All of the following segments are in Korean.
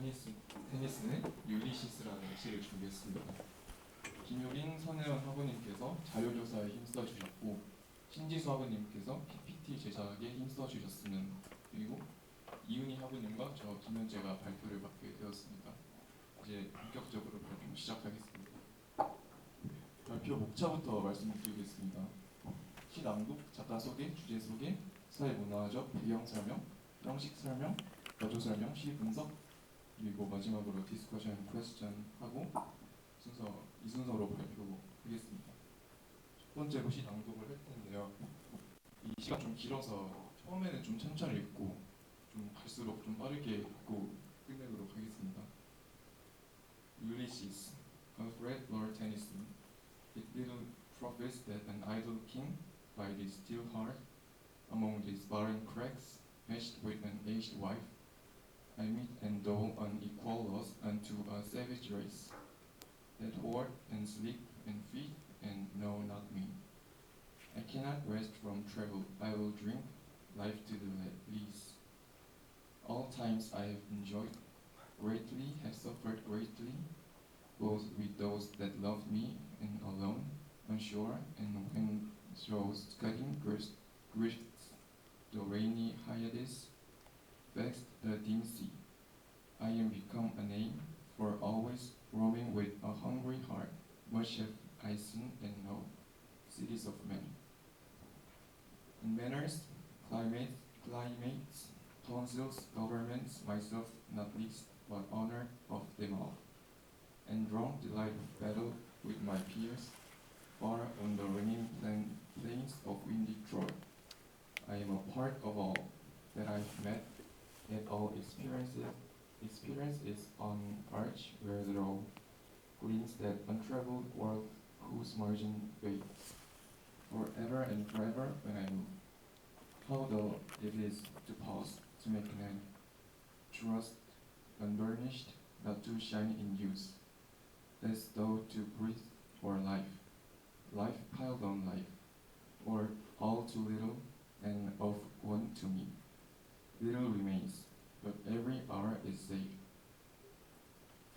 테니스는 율리시스라는 시를 준비했습니다. 김효린 선혜원 학우님께서 자료조사에 힘써주셨고 신지수 학우님께서 PPT 제작에 힘써주셨으면, 그리고 이윤희 학우님과 저 김현재가 발표를 맡게 되었습니다. 이제 본격적으로 발표 시작하겠습니다. 발표 목차부터 말씀드리겠습니다. 시 낭독, 작가 소개, 주제 소개, 사회문화적 배경 설명, 형식 설명, 가조 설명, 시 분석, 그리고 마지막으로 디스커션 퀘스천 하고 이 순서로 발표하겠습니다. 첫 번째로 시 낭독을 할 텐데요. 이 시가 좀 길어서 처음에는 좀 천천히 읽고 좀 갈수록 좀 빠르게 읽고 끝내도록 하겠습니다. Ulysses, a great Lord Tennyson, it little profits that an idle king, by his still heart, among these barren cracks, matched with an aged wife, I meet and dole unequal loss unto a savage race, that hoard and sleep and feed and know not me. I cannot rest from travel, I will drink life to the lees. All times I have enjoyed greatly, have suffered greatly, both with those that love me and alone, unsure, and when through scudding drifts the rainy Hyades, vexed the dim sea. I am become a name, for always roaming with a hungry heart. Much have I seen and know, cities of men. In manners, climates, councils, governments, myself not least, but honor of them all. And drawn delight of battle with my peers, far on the ringing plains of windy Troy. I am a part of all that I've met, yet all experience is on arch where the road gleams that untraveled world whose margin waits forever and forever when I move. How dull it is to pause, to make an end, trust unburnished, not to shine in use, as though to breathe for life, life piled on life, or all too little and of one to me. Little remains, but every hour is saved.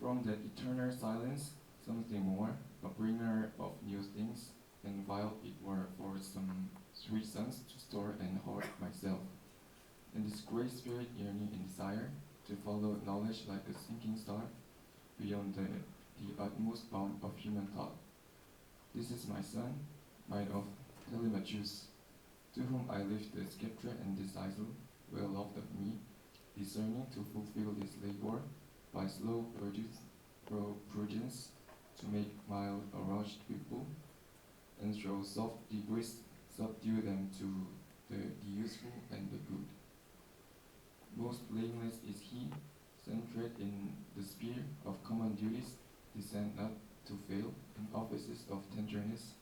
From that eternal silence, something more, a bringer of new things, and while it were for some sweet sons to store and hoard myself, and this great spirit yearning and desire to follow knowledge like a sinking star, beyond the utmost bound of human thought. This is my son, mine of Telemachus, to whom I lift the sceptre and disciple, well loved of me, discerning to fulfill this labor by slow prudence, to make mild a rushed people, and through soft degrees subdue them to the useful and the good. Most blameless is he, centered in the sphere of common duties, descend not to fail in offices of tenderness,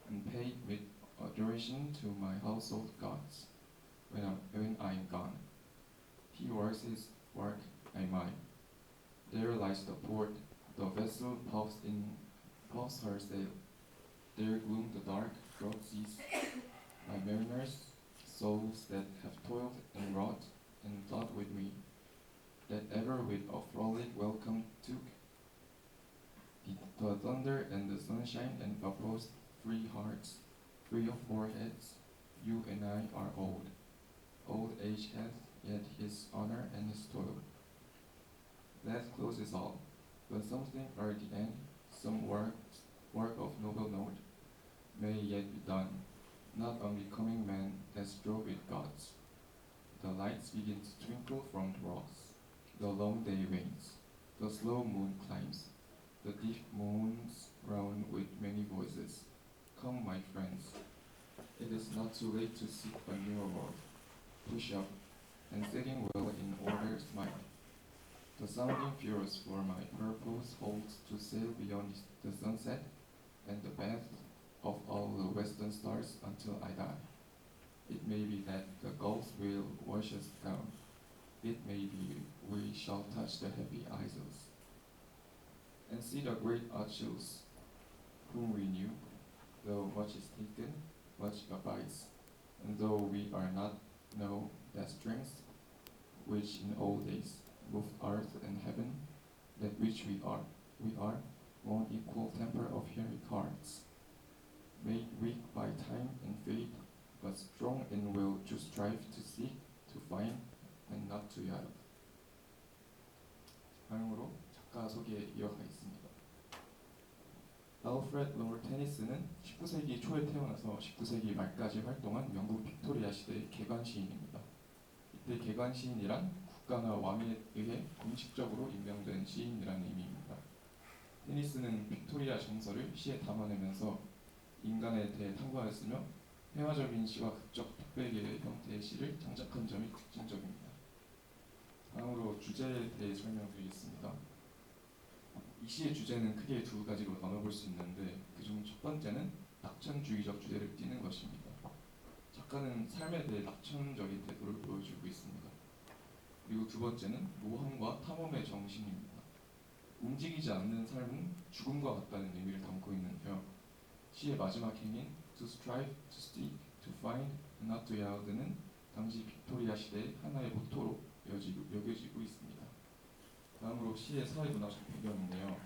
and pay with adoration to my household gods when I am gone. He works his work, I mine. There lies the port, the vessel puffs her sail. There gloom the dark, broad seas, my mariners, souls that have toiled and wrought and thought with me, that ever with a frolic welcome took the thunder and the sunshine and opposed free hearts, free of foreheads. You and I are old. Old age hath yet his honor and his toil. That closes all, but something are the end, some work of noble note, may yet be done, not unbecoming man that strove with gods. The lights begin to twinkle from the rocks, the long day wanes, the slow moon climbs, the deep moons round with many voices. Come, my friends, it is not too late to seek a newer world. Push up, and sitting well in order smile. The sounding furrows for my purpose holds to sail beyond the sunset and the path of all the western stars until I die. It may be that the gulfs will wash us down. It may be we shall touch the happy isles and see the great Achilles, whom we knew, though much is taken, much abides, and though we are not know that strength which in old days moved earth and heaven, that which we are. We are one equal temper of heroic hearts, made weak by time and fate, but strong in will to strive, to seek, to find, and not to yield. 다음으로 작가 소개에 이어가겠습니다. 알프레드 로버트 테니스는 19세기 초에 태어나서 19세기 말까지 활동한 영국 빅토리아 시대의 개관 시인입니다. 이때 개관 시인이란 국가나 왕에 의해 공식적으로 임명된 시인이라는 의미입니다. 테니스는 빅토리아 정서를 시에 담아내면서 인간에 대해 탐구하였으며 회화적인 시와 극적 독백의 형태의 시를 장작한 점이 특징적입니다. 다음으로 주제에 대해 설명드리겠습니다. 이 시의 주제는 크게 두 가지로 나눠볼 수 있는데 그중 첫 번째는 낙천주의적 주제를 띠는 것입니다. 작가는 삶에 대해 낙천적인 태도를 보여주고 있습니다. 그리고 두 번째는 모험과 탐험의 정신입니다. 움직이지 않는 삶은 죽음과 같다는 의미를 담고 있는데요. 시의 마지막 행인 to strive, to seek, to find, and not to yield는 당시 빅토리아 시대의 하나의 모토로 여겨지고 있습니다. 다음으로 시의 사회문화적 배경인데요.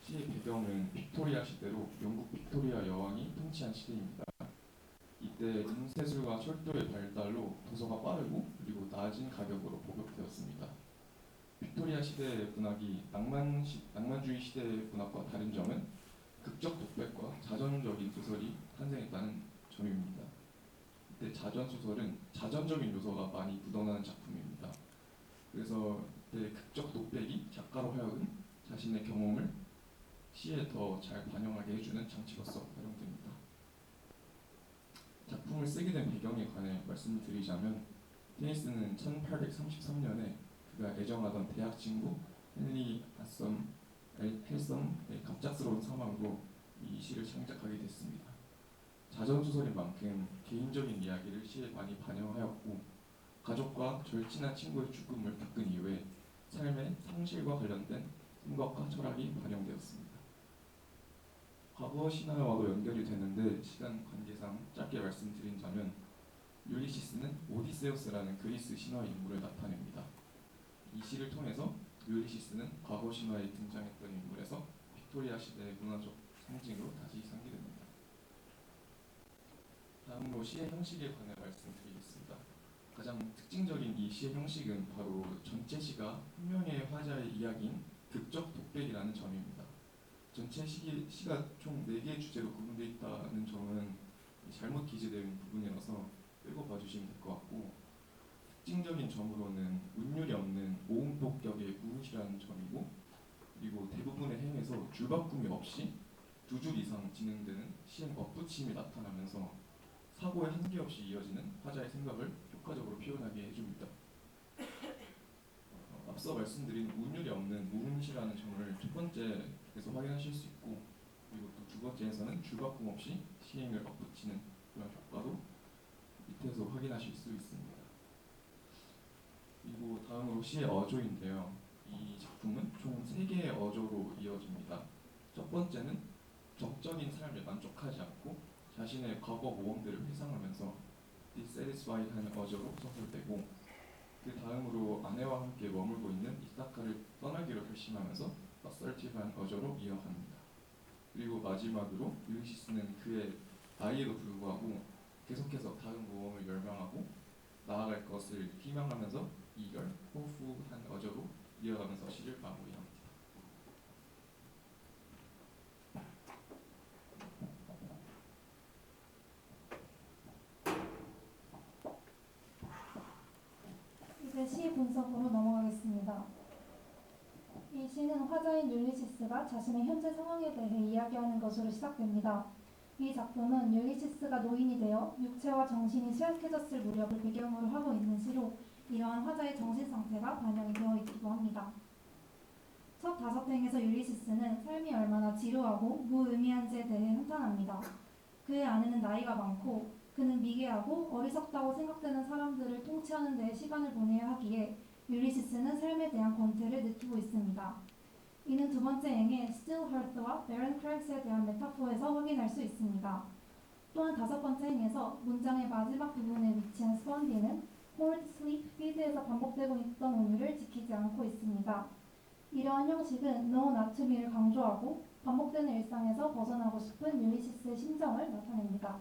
시의 배경은 빅토리아 시대로 영국 빅토리아 여왕이 통치한 시대입니다. 이때 인쇄술과 철도의 발달로 도서가 빠르고 그리고 낮은 가격으로 보급되었습니다. 빅토리아 시대의 문학이 낭만주의 시대의 문학과 다른 점은 극적 독백과 자전적인 소설이 탄생했다는 점입니다. 이때 자전소설은 자전적인 요소가 많이 묻어나는 작품입니다. 그래서 이때 극적 독백이 작가로 하여금 자신의 경험을 시에 더 잘 반영하게 해주는 장치로서 활용됩니다. 작품을 쓰게 된 배경에 관해 말씀드리자면 테니스는 1833년에 그가 애정하던 대학 친구 헨리 헬섬의 갑작스러운 사망으로 이 시를 창작하게 됐습니다. 자전소설인 만큼 개인적인 이야기를 시에 많이 반영하였고 가족과 절친한 친구의 죽음을 겪은 이후에 삶의 상실과 관련된 생각과 철학이 반영되었습니다. 과거 신화와도 연결이 되는데 시간 관계상 짧게 말씀드린다면 율리시스는 오디세우스라는 그리스 신화 인물을 나타냅니다. 이 시를 통해서 율리시스는 과거 신화에 등장했던 인물에서 빅토리아 시대의 문화적 상징으로 다시 상기됩니다. 다음으로 시의 형식에 관해 말씀드리겠습니다. 가장 특징적인 이 시의 형식은 바로 전체 시가 한 명의 화자의 이야기인 극적 독백이라는 점입니다. 전체 시가 총 4개의 주제로 구분되어 있다는 점은 잘못 기재된 부분이라서 빼고 봐주시면 될 것 같고 특징적인 점으로는 운율이 없는 모음법격의 무음시라는 점이고 그리고 대부분의 행에서 줄바꿈이 없이 2줄 이상 진행되는 시행 엇붙임이 나타나면서 사고의 한계 없이 이어지는 화자의 생각을 효과적으로 표현하게 해줍니다. 앞서 말씀드린 운율이 없는 무음시라는 점을 첫 번째에서 확인하실 수 있고 그리고 또 두 번째에서는 줄바꿈 없이 시행을 엇붙이는 그런 효과도 밑에서 확인하실 수 있습니다. 그리고 다음으로 시의 어조인데요. 이 작품은 총 3개의 어조로 이어집니다. 첫 번째는 정적인 삶에 만족하지 않고 자신의 과거 모험들을 회상하면서 dissatisfied한 어조로 서술되고 그 다음으로 아내와 함께 머물고 있는 이사카를 떠나기로 결심하면서 assertive한 어조로 이어갑니다. 그리고 마지막으로 율리시스는 그의 나이에도 불구하고 계속해서 다른 모험을 열망하고 나아갈 것을 희망하면서 이걸 호프한 어조로 이어가면서 시를 마무리합니다. 이제 시 분석으로 넘어가겠습니다. 이 시는 화자인 율리시스가 자신의 현재 상황에 대해 이야기하는 것으로 시작됩니다. 이 작품은 율리시스가 노인이 되어 육체와 정신이 쇠약해졌을 무렵을 배경으로 하고 있는 시로 이러한 화자의 정신 상태가 반영이 되어 있기도 합니다. 첫 5행에서 율리시스는 삶이 얼마나 지루하고 무의미한지에 대해 한탄합니다. 그의 아내는 나이가 많고 그는 미개하고 어리석다고 생각되는 사람들을 통치하는 데 시간을 보내야 하기에 율리시스는 삶에 대한 권태를 느끼고 있습니다. 이는 두 번째 행의 Still Hearth와 Barren Crags에 대한 메타포에서 확인할 수 있습니다. 또한 5번째 행에서 문장의 마지막 부분에 위치한 스펀디는 Hoard, Sleep, Feed에서 반복되고 있던 운율을 지키지 않고 있습니다. 이러한 형식은 no not to me를 강조하고 반복되는 일상에서 벗어나고 싶은 율리시스의 심정을 나타냅니다.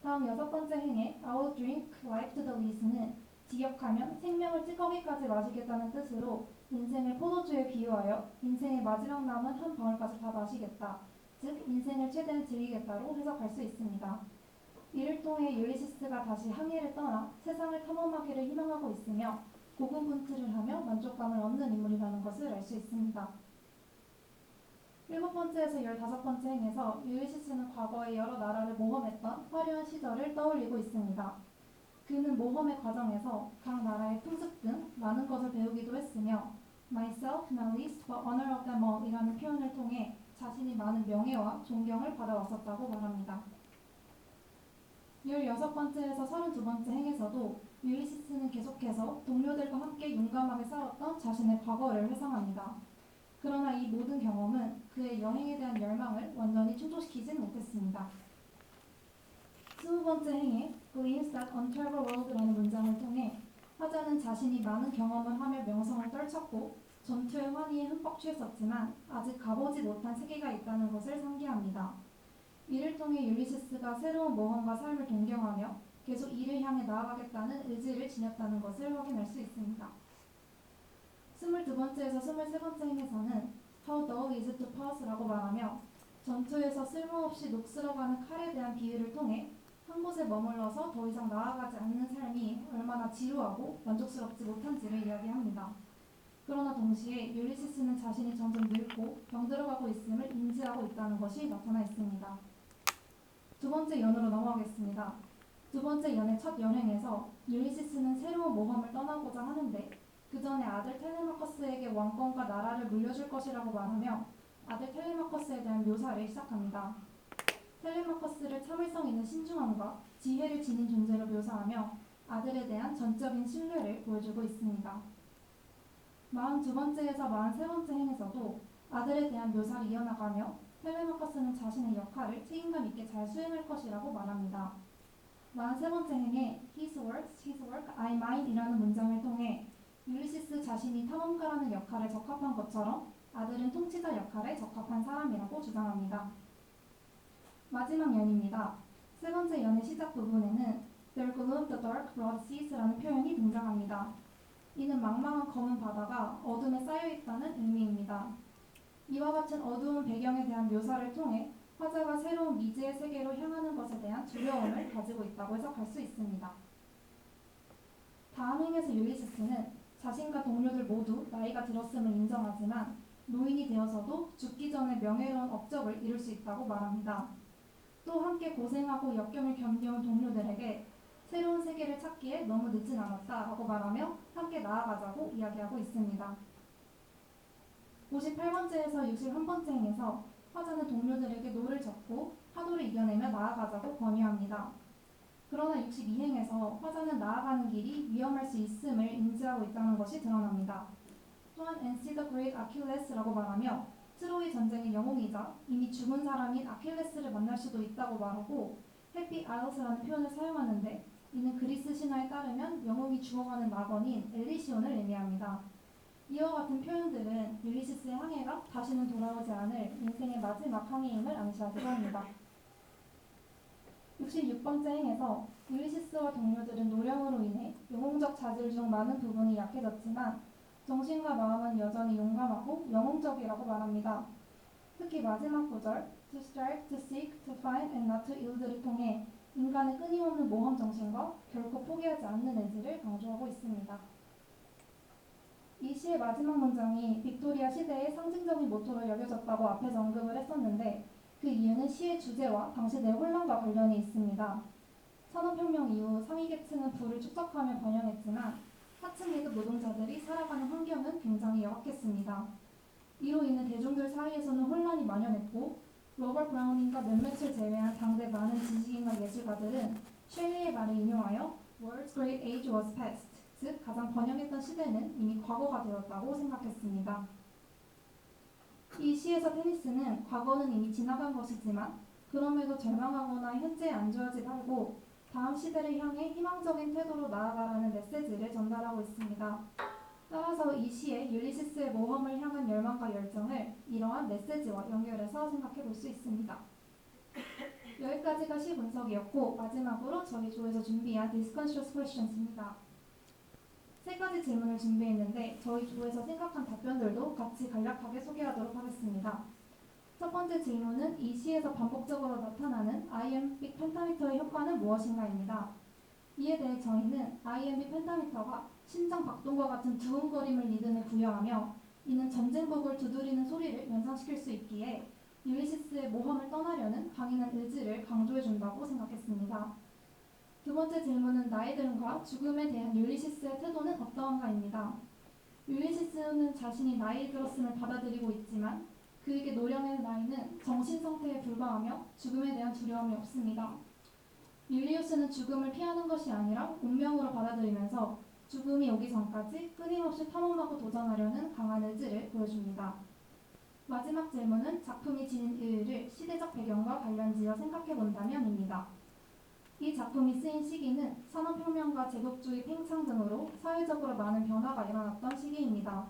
다음 6번째 행의 I will drink life to the lees는 직역하면 생명을 찌꺼기까지 마시겠다는 뜻으로 인생을 포도주에 비유하여 인생의 마지막 남은 한 방울까지 다 마시겠다. 즉 인생을 최대한 즐기겠다로 해석할 수 있습니다. 이를 통해 율리시스가 다시 항해를 떠나 세상을 탐험하기를 희망하고 있으며 고군분투를 하며 만족감을 얻는 인물이라는 것을 알 수 있습니다. 7번째에서 15번째 행에서 율리시스는 과거에 여러 나라를 모험했던 화려한 시절을 떠올리고 있습니다. 그는 모험의 과정에서 각 나라의 풍습 등 많은 것을 배우기도 했으며 myself, not least, but honor of them all 이라는 표현을 통해 자신이 많은 명예와 존경을 받아왔었다고 말합니다. 16번째에서 32번째 행에서도 율리시스는 계속해서 동료들과 함께 용감하게 싸웠던 자신의 과거를 회상합니다. 그러나 이 모든 경험은 그의 여행에 대한 열망을 완전히 충족시키진 못했습니다. 20번째 행에 Glimpse that untraveled world라는 문장을 통해 화자는 자신이 많은 경험을 하며 명성을 떨쳤고 전투의 환희에 흠뻑 취했었지만 아직 가보지 못한 세계가 있다는 것을 상기합니다. 이를 통해 율리시스가 새로운 모험과 삶을 동경하며 계속 이를 향해 나아가겠다는 의지를 지녔다는 것을 확인할 수 있습니다. 22번째에서 23번째 행에서는 How dull is it to pass라고 말하며 전투에서 쓸모없이 녹슬어가는 칼에 대한 비유를 통해 한 곳에 머물러서 더 이상 나아가지 않는 삶이 얼마나 지루하고 만족스럽지 못한지를 이야기합니다. 그러나 동시에 율리시스는 자신이 점점 늙고 병들어가고 있음을 인지하고 있다는 것이 나타나 있습니다. 두 번째 연으로 넘어가겠습니다. 두 번째 연의 첫 여행에서 율리시스는 새로운 모험을 떠나고자 하는데 그 전에 아들 텔레마커스에게 왕권과 나라를 물려줄 것이라고 말하며 아들 텔레마커스에 대한 묘사를 시작합니다. 텔레마커스를 참을성 있는 신중함과 지혜를 지닌 존재로 묘사하며 아들에 대한 전적인 신뢰를 보여주고 있습니다. 42번째에서 43번째 행에서도 아들에 대한 묘사를 이어나가며 텔레마커스는 자신의 역할을 책임감 있게 잘 수행할 것이라고 말합니다. 43번째 행에 His work, I mine 이라는 문장을 통해 율리시스 자신이 탐험가라는 역할에 적합한 것처럼 아들은 통치자 역할에 적합한 사람이라고 주장합니다. 마지막 연입니다. 세 번째 연의 시작 부분에는 There gloomed the dark broad seas라는 표현이 등장합니다. 이는 망망한 검은 바다가 어둠에 쌓여있다는 의미입니다. 이와 같은 어두운 배경에 대한 묘사를 통해 화자가 새로운 미지의 세계로 향하는 것에 대한 두려움을 가지고 있다고 해석할 수 있습니다. 다음 행에서 율리시스는 자신과 동료들 모두 나이가 들었음을 인정하지만 노인이 되어서도 죽기 전에 명예로운 업적을 이룰 수 있다고 말합니다. 또 함께 고생하고 역경을 견뎌온 동료들에게 새로운 세계를 찾기에 너무 늦진 않았다라고 말하며 함께 나아가자고 이야기하고 있습니다. 58번째에서 61번째 행에서 화자는 동료들에게 노를 젓고 파도를 이겨내며 나아가자고 권유합니다. 그러나 62행에서 화자는 나아가는 길이 위험할 수 있음을 인지하고 있다는 것이 드러납니다. 또한 And see the great Achilles라고 말하며 트로이 전쟁의 영웅이자 이미 죽은 사람인 아킬레스를 만날 수도 있다고 말하고 Happy Isles라는 표현을 사용하는데 이는 그리스 신화에 따르면 영웅이 죽어가는 낙원인 엘리시온을 의미합니다. 이와 같은 표현들은 율리시스의 항해가 다시는 돌아오지 않을 인생의 마지막 항해임을 암시하기도 합니다. 66번째 행에서 율리시스와 동료들은 노령으로 인해 영웅적 자질 중 많은 부분이 약해졌지만 정신과 마음은 여전히 용감하고 영웅적이라고 말합니다. 특히 마지막 구절 To strive, to seek, to find, and not to yield를 통해 인간의 끊임없는 모험 정신과 결코 포기하지 않는 의지를 강조하고 있습니다. 이 시의 마지막 문장이 빅토리아 시대의 상징적인 모토로 여겨졌다고 앞에서 언급을 했었는데 그 이유는 시의 주제와 당시 내 혼란과 관련이 있습니다. 산업혁명 이후 상위계층은 부를 축적하며 번영했지만 하층 계급 노동자들이 살아가는 환경은 굉장히 열악했습니다. 이로 인해 대중들 사이에서는 혼란이 만연했고 로버트 브라우닝과 몇몇을 제외한 당대 많은 지식인과 예술가들은 셸리의 말을 인용하여 World's great age was past, 즉 가장 번영했던 시대는 이미 과거가 되었다고 생각했습니다. 이 시에서 테니스는 과거는 이미 지나간 것이지만 그럼에도 절망하거나 현재에 안주하지 말고 다음 시대를 향해 희망적인 태도로 나아가라는 메시지를 전달하고 있습니다. 따라서 이 시에 율리시스의 모험을 향한 열망과 열정을 이러한 메시지와 연결해서 생각해 볼 수 있습니다. 여기까지가 시 분석이었고 마지막으로 저희 조에서 준비한 Disconscious Questions입니다. 세 가지 질문을 준비했는데 저희 조에서 생각한 답변들도 같이 간략하게 소개하도록 하겠습니다. 첫 번째 질문은 이 시에서 반복적으로 나타나는 iambic 펜타미터의 효과는 무엇인가입니다. 이에 대해 저희는 iambic 펜타미터가 심장 박동과 같은 두근거림을 리듬에 부여하며 이는 전쟁복을 두드리는 소리를 연상시킬 수 있기에 율리시스의 모험을 떠나려는 강인한 의지를 강조해준다고 생각했습니다. 두 번째 질문은 나이 들음과 죽음에 대한 율리시스의 태도는 어떠한가입니다. 율리시스는 자신이 나이 들었음을 받아들이고 있지만 그에게 노령의 나이는 정신 상태에 불과하며 죽음에 대한 두려움이 없습니다. 율리우스는 죽음을 피하는 것이 아니라 운명으로 받아들이면서 죽음이 오기 전까지 끊임없이 탐험하고 도전하려는 강한 의지를 보여줍니다. 마지막 질문은 작품이 지닌 의의를 시대적 배경과 관련지어 생각해본다면입니다. 이 작품이 쓰인 시기는 산업혁명과 제국주의 팽창 등으로 사회적으로 많은 변화가 일어났던 시기입니다.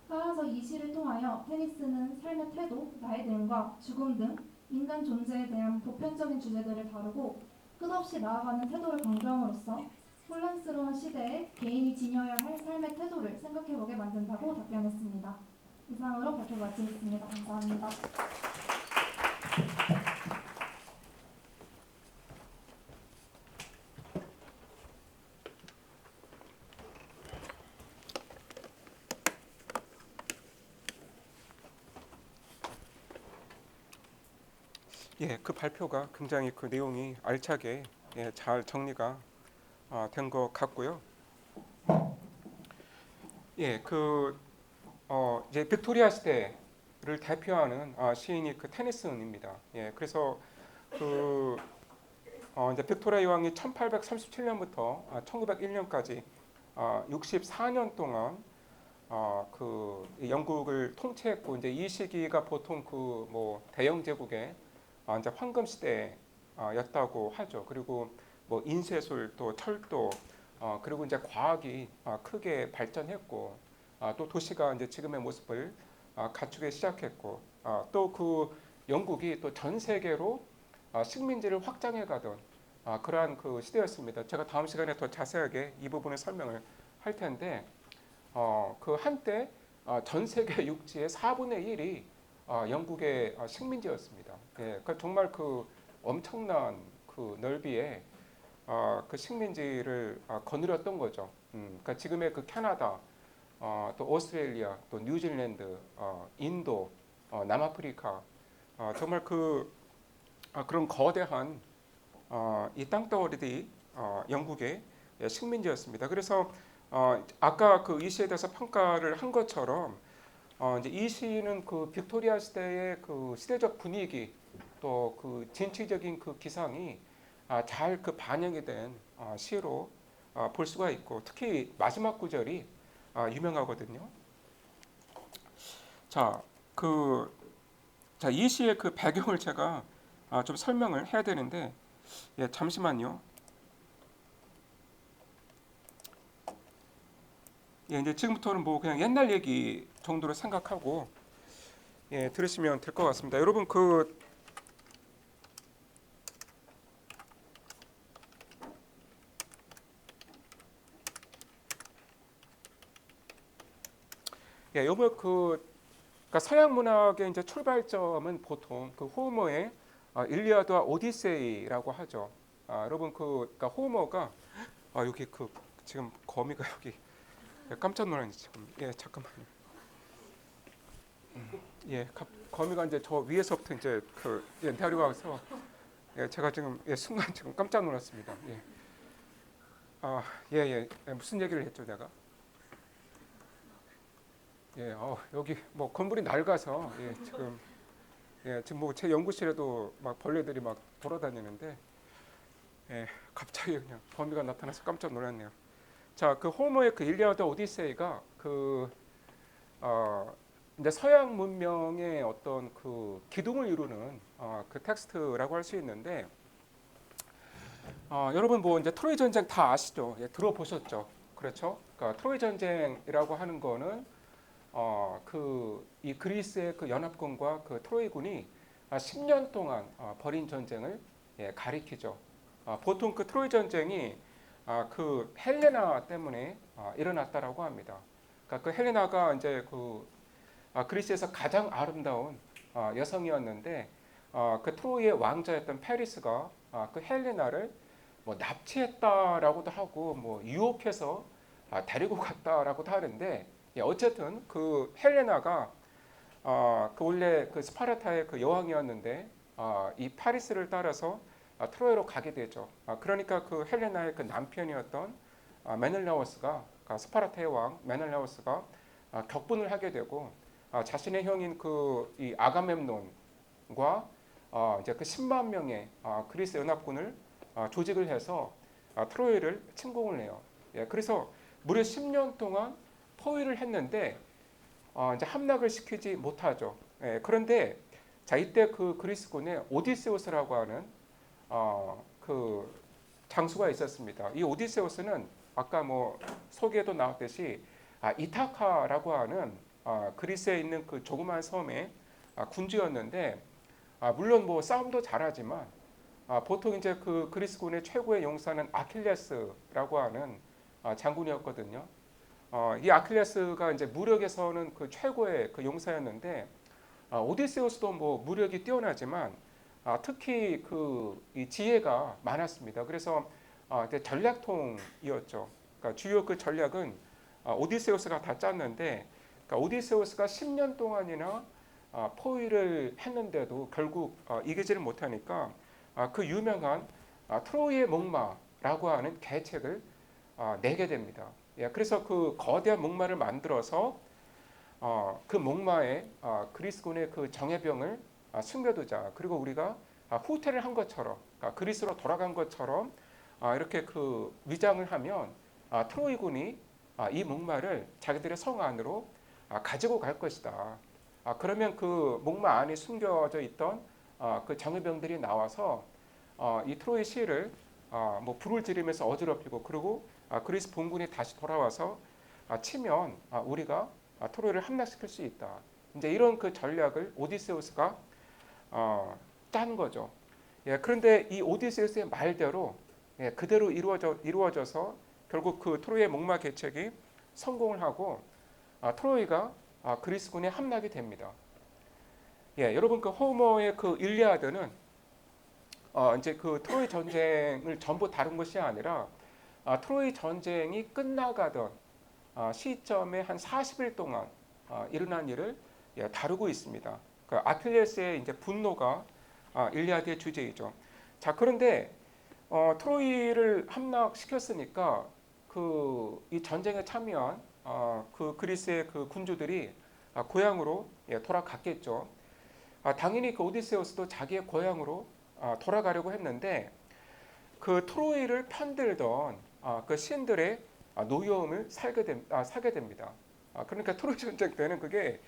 따라서 이 시를 통하여 테니스는 삶의 태도, 나이 듦과 죽음 등 인간 존재에 대한 보편적인 주제들을 다루고 끝없이 나아가는 태도를 강조함으로써 혼란스러운 시대에 개인이 지녀야 할 삶의 태도를 생각해보게 만든다고 답변했습니다. 이상으로 발표 마치겠습니다. 감사합니다. 예, 그 발표가 굉장히 그 내용이 알차게 잘 정리가 된 것 같고요. 예, 이제 빅토리아 시대를 대표하는 시인이 그 테니슨입니다. 예, 그래서 이제 빅토리아 여왕이 1837년부터 1901년까지 64년 동안 이 영국을 통치했고 이제 이 시기가 보통 그 뭐 대영 제국의 이제 황금 시대였다고 하죠. 그리고 뭐 인쇄술 또 철도 그리고 이제 과학이 크게 발전했고 또 도시가 이제 지금의 모습을 갖추기 시작했고 또 그 영국이 또 전 세계로 식민지를 확장해 가던 그러한 그 시대였습니다. 제가 다음 시간에 더 자세하게 이 부분을 설명을 할 텐데 그 한때 전 세계 육지의 4분의 1이 영국의 식민지였습니다. 예, 그러니까 정말 그 엄청난 그 넓이의 그 식민지를 거느렸던 거죠. 그러니까 지금의 그 캐나다, 또 오스트레일리아, 또 뉴질랜드, 인도, 남아프리카, 정말 그런 거대한 이 땅덩어리들이 영국의 식민지였습니다. 그래서 아까 그 이 시에 대해서 평가를 한 것처럼 이제 이 시는 그 빅토리아 시대의 그 시대적 분위기 또 그 진취적인 그 기상이 잘 그 반영이 된 시로 볼 수가 있고 특히 마지막 구절이 유명하거든요. 이 시의 그 배경을 제가 좀 설명을 해야 되는데 예, 잠시만요. 예, 이제 지금부터는 뭐 그냥 옛날 얘기 정도로 생각하고 들으시면 될 것 같습니다. 여러분 요번 그러니까 서양 문학의 이제 출발점은 보통 그 호머의 일리아드와 오디세이라고 하죠. 여러분 그러니까 호머가 여기 지금 거미가 여기 깜짝 놀랐네 지금. 예, 잠깐만요. 예, 거미가 이제 저 위에서부터 이제 내려와서 제가 지금 순간 지금 깜짝 놀랐습니다. 무슨 얘기를 했죠 내가? 여기 뭐 건물이 낡아서 지금 뭐 제 연구실에도 막 벌레들이 막 돌아다니는데 갑자기 그냥 거미가 나타나서 깜짝 놀랐네요. 자, 그 호머의 그 일리아드 오디세이가 이제 서양 문명의 어떤 그 기둥을 이루는 그 텍스트라고 할 수 있는데 여러분 뭐 이제 트로이 전쟁 다 아시죠? 들어보셨죠? 그렇죠. 그러니까 트로이 전쟁이라고 하는 거는 그 이 그리스의 그 연합군과 그 트로이군이 10년 동안 벌인 전쟁을 가리키죠. 보통 그 트로이 전쟁이 그 헬레나 때문에 일어났다라고 합니다. 그러니까 그 헬레나가 이제 그 그리스에서 가장 아름다운 여성이었는데 그 트로이의 왕자였던 페리스가 그 헬레나를 뭐 납치했다라고도 하고 뭐 유혹해서 데리고 갔다라고도 하는데 어쨌든 그 헬레나가 그 원래 그 스파르타의 그 여왕이었는데 이 파리스를 따라서 트로이로 가게 되죠. 그러니까 그 헬레나의 그 남편이었던 메넬라오스가 스파르타의 왕 메넬라오스가 격분을 하게 되고 자신의 형인 그 이 아가멤논과 이제 그 10만 명의 그리스 연합군을 조직을 해서 트로이를 침공을 해요. 예, 그래서 무려 10년 동안 포위를 했는데 이제 함락을 시키지 못하죠. 예, 그런데 자 이때 그 그리스군에 오디세우스라고 하는 그 장수가 있었습니다. 이 오디세우스는 아까 뭐 소개에도 나왔듯이 이타카라고 하는 그리스에 있는 그 조그만 섬의 군주였는데 물론 뭐 싸움도 잘하지만 보통 이제 그 그리스군의 최고의 용사는 아킬레스라고 하는 장군이었거든요. 이 아킬레스가 이제 무력에서는 그 최고의 그 용사였는데 오디세우스도 뭐 무력이 뛰어나지만 특히 그 이 지혜가 많았습니다. 그래서 이제 전략통이었죠. 그러니까 주요 그 전략은 오디세우스가 다 짰는데 그러니까 오디세우스가 10년 동안이나 포위를 했는데도 결국 이기지를 못하니까 그 유명한 트로이의 목마라고 하는 계책을 내게 됩니다. 예, 그래서 그 거대한 목마를 만들어서 그 목마에 그리스군의 그 정예병을 숨겨두자. 그리고 우리가 후퇴를 한 것처럼 그리스로 돌아간 것처럼 이렇게 그 위장을 하면 트로이군이 이 목마를 자기들의 성 안으로 가지고 갈 것이다. 그러면 그 목마 안에 숨겨져 있던 그 정예병들이 나와서 이 트로이 시를 뭐 불을 지르면서 어지럽히고 그리고 그리스 본군이 다시 돌아와서 치면 우리가 트로이를 함락시킬 수 있다. 이제 이런 그 전략을 오디세우스가 짠 거죠. 예, 그런데 이 오디세우스의 말대로 그대로 이루어져서 결국 그 트로이의 목마 계책이 성공을 하고 트로이가 그리스군에 함락이 됩니다. 예, 여러분 그 호머의 그 일리아드는 이제 그 트로이 전쟁을 전부 다룬 것이 아니라 트로이 전쟁이 끝나가던 시점에 한 40일 동안 일어난 일을 다루고 있습니다. 그 아킬레스의 이제 분노가 일리아드의 주제이죠. 자, 그런데 트로이를 함락시켰으니까 그 이 전쟁에 참여한 그 그리스의 그 군주들이 고향으로 돌아갔겠죠. 당연히 그 오디세우스도 자기의 고향으로 돌아가려고 했는데 그 트로이를 편들던 그 신들의 노여움을 사게 됩니다. 그러니까 트로이 전쟁 때는 그게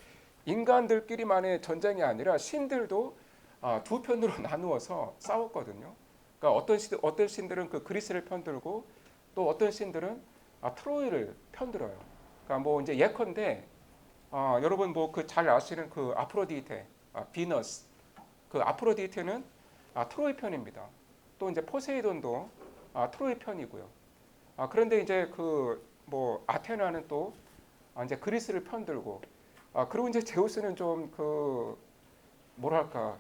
인간들끼리만의 전쟁이 아니라 신들도 두 편으로 나누어서 싸웠거든요. 그러니까 어떤 신들은 그 그리스를 편들고 또 어떤 신들은 트로이를 편들어요. 그러니까 뭐 이제 예컨대 여러분 뭐 그 잘 아시는 그 아프로디테, 비너스, 그 아프로디테는 트로이 편입니다. 또 이제 포세이돈도 트로이 편이고요. 그런데 이제 그 뭐 아테나는 또 이제 그리스를 편들고 그리고 이제 제우스는 좀 그 뭐랄까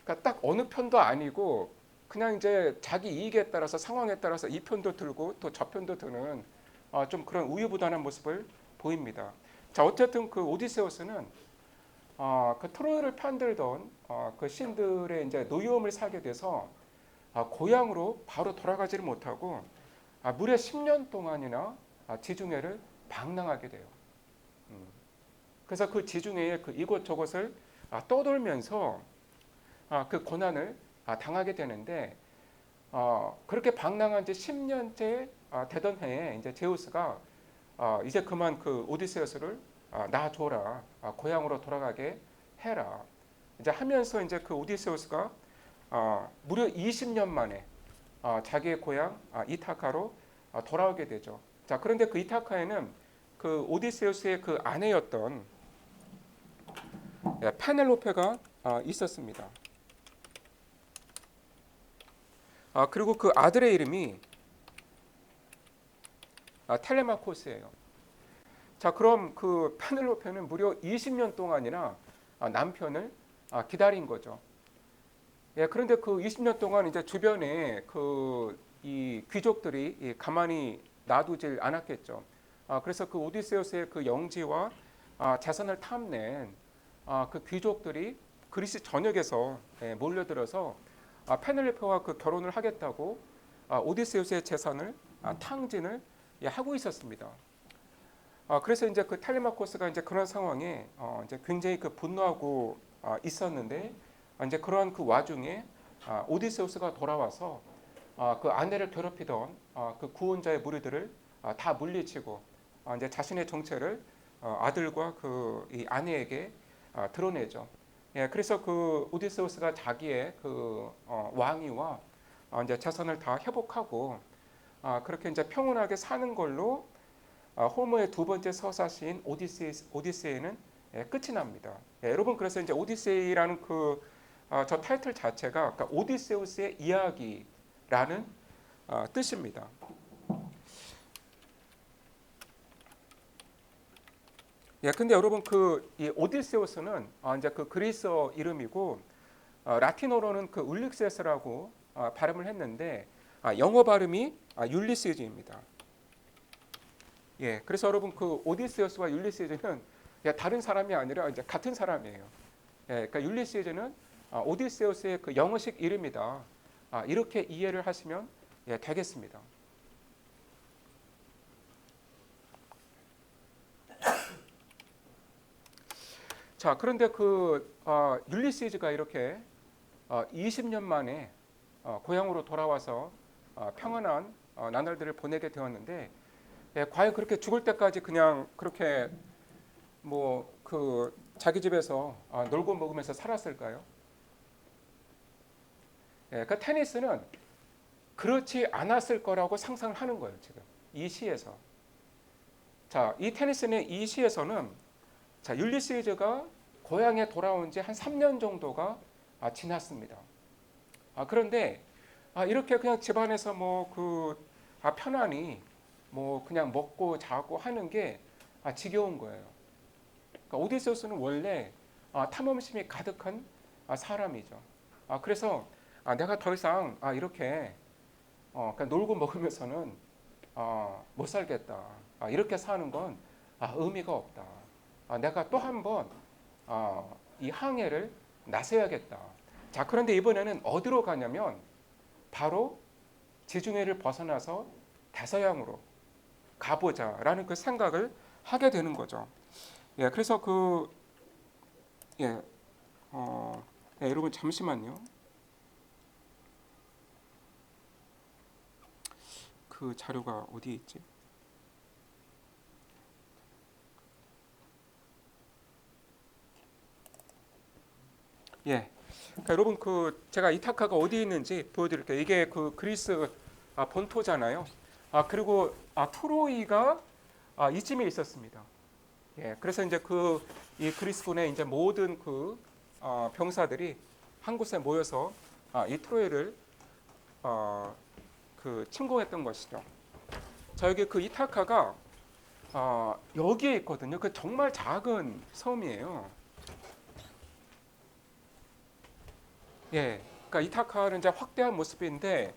그러니까 딱 어느 편도 아니고 그냥 이제 자기 이익에 따라서 상황에 따라서 이 편도 들고 또 저 편도 드는 좀 그런 우유부단한 모습을 보입니다. 자, 어쨌든 그 오디세우스는 그 트로이를 편들던 그 신들의 이제 노여움을 사게 돼서 고향으로 바로 돌아가지를 못하고 무려 10년 동안이나 지중해를 방랑하게 돼요. 그래서 그 지중해의 그 이곳저곳을 떠돌면서 그 고난을 당하게 되는데 그렇게 방랑한 지 10년째 되던 해에 이제 제우스가 이제 그만 그 오디세우스를 놔줘라, 고향으로 돌아가게 해라. 이제 하면서 이제 그 오디세우스가 무려 20년 만에 자기의 고향 이타카로 돌아오게 되죠. 자, 그런데 그 이타카에는 그 오디세우스의 그 아내였던 페넬로페가 있었습니다. 그리고 그 아들의 이름이 텔레마코스예요. 자, 그럼 그 페넬로페는 무려 20년 동안이나 남편을 기다린 거죠. 예, 그런데 그 20년 동안 이제 주변에 그 이 귀족들이 가만히 놔두질 않았겠죠. 그래서 그 오디세우스의 그 영지와 재산을 탐낸 그 귀족들이 그리스 전역에서 몰려들어서 페넬로페와 그 결혼을 하겠다고 오디세우스의 재산을 탕진을 하고 있었습니다. 그래서 이제 그 텔레마코스가 이제 그런 상황에 이제 굉장히 그 분노하고 있었는데 이제 그러한 그 와중에 오디세우스가 돌아와서 그 아내를 괴롭히던 그 구원자의 무리들을 다 물리치고 이제 자신의 정체를 아들과 그 이 아내에게 드러내죠. 예, 그래서 그 오디세우스가 자기의 그 왕위와 이제 재산을 다 회복하고 그렇게 이제 평온하게 사는 걸로 호모의 두 번째 서사시인 오디세이는 끝이 납니다. 예, 여러분 그래서 이제 오디세이라는 그 저 타이틀 자체가 그러니까 오디세우스의 이야기라는 뜻입니다. 예, 근데 여러분 그 이 오디세우스는 이제 그 그리스어 이름이고 라틴어로는 그 울릭세스라고 발음을 했는데 영어 발음이 율리시즈입니다. 예, 그래서 여러분 그 오디세우스와 율리시즈는 다른 사람이 아니라 이제 같은 사람이에요. 예, 그러니까 율리시즈는 오디세우스의 그 영어식 이름이다. 이렇게 이해를 하시면 되겠습니다. 자, 그런데 그 율리시즈가 이렇게 20년 만에 고향으로 돌아와서 평안한 나날들을 보내게 되었는데 과연 그렇게 죽을 때까지 그냥 그렇게 뭐 그 자기 집에서 놀고 먹으면서 살았을까요? 그 테니스는 그렇지 않았을 거라고 상상을 하는 거예요, 지금 이 시에서. 자, 이 테니스는 이 시에서는 자, 율리시즈가 고향에 돌아온 지 한 3년 정도가 지났습니다. 그런데 이렇게 그냥 집안에서 뭐 그 편안히 뭐 그냥 먹고 자고 하는 게 지겨운 거예요. 그러니까 오디세우스는 원래 탐험심이 가득한 사람이죠. 그래서 내가 더 이상 이렇게 그냥 놀고 먹으면서는 못 살겠다. 이렇게 사는 건 의미가 없다. 내가 또 한 번 이 항해를 나서야겠다. 자, 그런데 이번에는 어디로 가냐면 바로 지중해를 벗어나서 대서양으로 가보자라는 그 생각을 하게 되는 거죠. 예, 그래서 여러분 잠시만요. 그 자료가 어디 있지? 예, 그러니까 여러분 그 제가 이타카가 어디 있는지 보여드릴게요. 이게 그 그리스 본토잖아요. 그리고 트로이가 이쯤에 있었습니다. 예, 그래서 이제 이 그리스군의 이제 모든 그 병사들이 한 곳에 모여서 이 트로이를 그 침공했던 것이죠. 자, 여기 그 이타카가 여기에 있거든요. 그 정말 작은 섬이에요. 예, 그러니까 이타카는 이제 확대한 모습인데,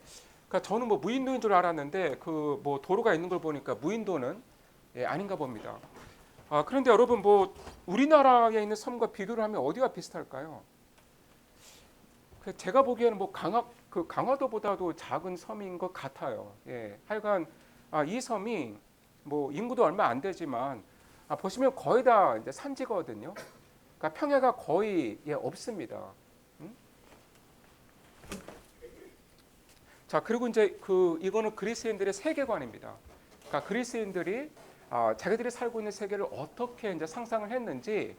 그러니까 저는 뭐 무인도인 줄 알았는데 그 뭐 도로가 있는 걸 보니까 무인도는 아닌가 봅니다. 그런데 여러분 뭐 우리나라에 있는 섬과 비교를 하면 어디가 비슷할까요? 제가 보기에는 뭐 강화도보다도 작은 섬인 것 같아요. 예, 하여간 이 섬이 뭐 인구도 얼마 안 되지만 보시면 거의 다 이제 산지거든요. 그러니까 평야가 거의 없습니다. 자, 그리고 이제 이거는 그리스인들의 세계관입니다. 그러니까 그리스인들이 자기들이 살고 있는 세계를 어떻게 이제 상상을 했는지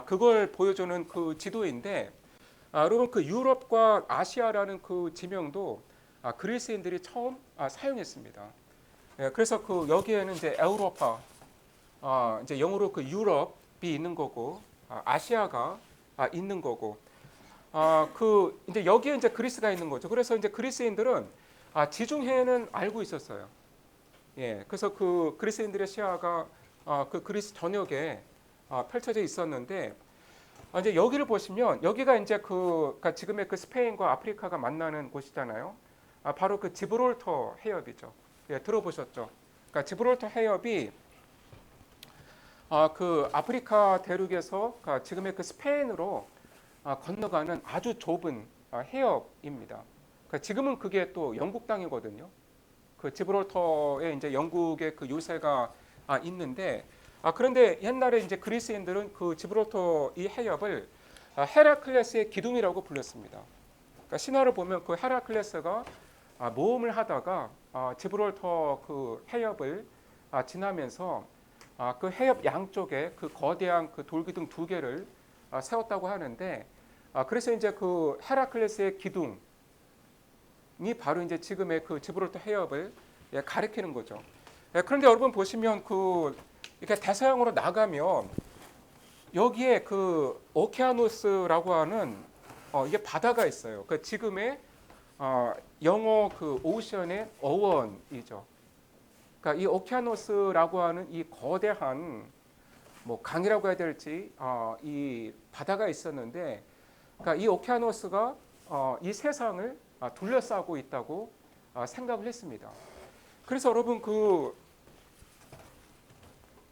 그걸 보여주는 그 지도인데, 여러분 그 유럽과 아시아라는 그 지명도 그리스인들이 처음 사용했습니다. 예, 그래서 그 여기에는 이제 에우로파, 이제 영어로 그 유럽이 있는 거고, 아시아가 있는 거고, 그 이제 여기에 이제 그리스가 있는 거죠. 그래서 이제 그리스인들은 지중해는 알고 있었어요. 예, 그래서 그 그리스인들의 시야가 그 그리스 전역에 펼쳐져 있었는데, 이제 여기를 보시면 여기가 이제 그러니까 지금의 그 스페인과 아프리카가 만나는 곳이잖아요. 바로 그 지브롤터 해협이죠. 예, 들어보셨죠? 그러니까 지브롤터 해협이 그 아프리카 대륙에서 그러니까 지금의 그 스페인으로 건너가는 아주 좁은 해협입니다. 그러니까 지금은 그게 또 영국 땅이거든요. 그 지브롤터에 이제 영국의 그 요새가 있는데 그런데 옛날에 이제 그리스인들은 그 지브롤터 이 해협을 헤라클레스의 기둥이라고 불렀습니다. 그러니까 신화를 보면 그 헤라클레스가 모험을 하다가 지브롤터 그 해협을 지나면서 그 해협 양쪽에 그 거대한 그 돌기둥 두 개를 세웠다고 하는데 그래서 이제 그 헤라클레스의 기둥이 바로 이제 지금의 그 지브롤터 해협을 가리키는 거죠. 그런데 여러분 보시면 그 이렇게 대서양으로 나가면 여기에 그 오케아노스라고 하는 이게 바다가 있어요. 그 지금의 영어 그 오션의 어원이죠. 그러니까 이 오케아노스라고 하는 이 거대한 뭐 강이라고 해야 될지 이 바다가 있었는데, 그러니까 이 오케아노스가 이 세상을 둘러싸고 있다고 생각을 했습니다. 그래서 여러분 그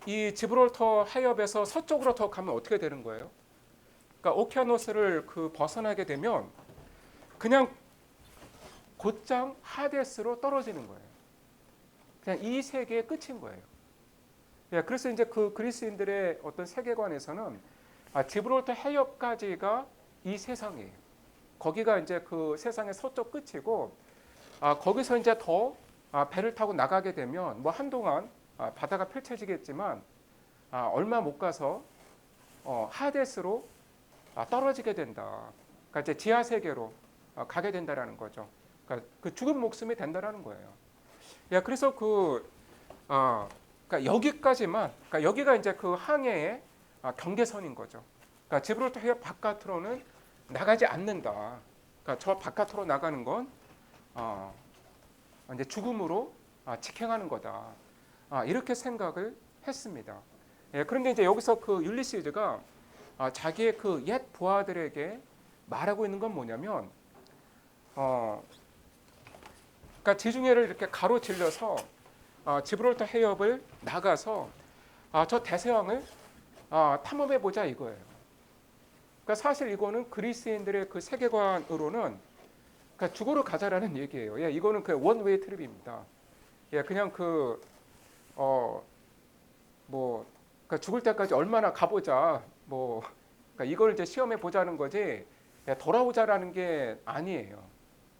이 지브롤터 해협에서 서쪽으로 더 가면 어떻게 되는 거예요? 그러니까 오케아노스를 그 벗어나게 되면 그냥 곧장 하데스로 떨어지는 거예요. 그냥 이 세계의 끝인 거예요. 예, 그래서 이제 그 그리스인들의 어떤 세계관에서는 지브롤터 해협까지가 이 세상이에요. 거기가 이제 그 세상의 서쪽 끝이고, 거기서 이제 더 배를 타고 나가게 되면 뭐 한동안 바다가 펼쳐지겠지만 얼마 못 가서 하데스로 떨어지게 된다. 그러니까 이제 지하 세계로 가게 된다라는 거죠. 그러니까 그 죽은 목숨이 된다라는 거예요. 야, 그래서 그러니까 여기까지만, 그러니까 여기가 이제 그 항해의 경계선인 거죠. 그러니까 지브롤터 해협 바깥으로는 나가지 않는다. 그러니까 저 바깥으로 나가는 건 이제 죽음으로 직행하는 거다. 이렇게 생각을 했습니다. 예, 그런데 이제 여기서 그 율리시즈가 자기의 그 옛 부하들에게 말하고 있는 건 뭐냐면, 그러니까 지중해를 이렇게 가로질러서 지브롤터 해협을 나가서 저 대서양을 탐험해 보자 이거예요. 그러니까 사실 이거는 그리스인들의 그 세계관으로는 그러니까 죽으러 가자라는 얘기예요. 예, 이거는 그 원웨이 트립입니다. 예, 그냥 뭐 그러니까 죽을 때까지 얼마나 가보자. 뭐 그러니까 이걸 이제 시험해 보자는 거지. 예, 돌아오자라는 게 아니에요.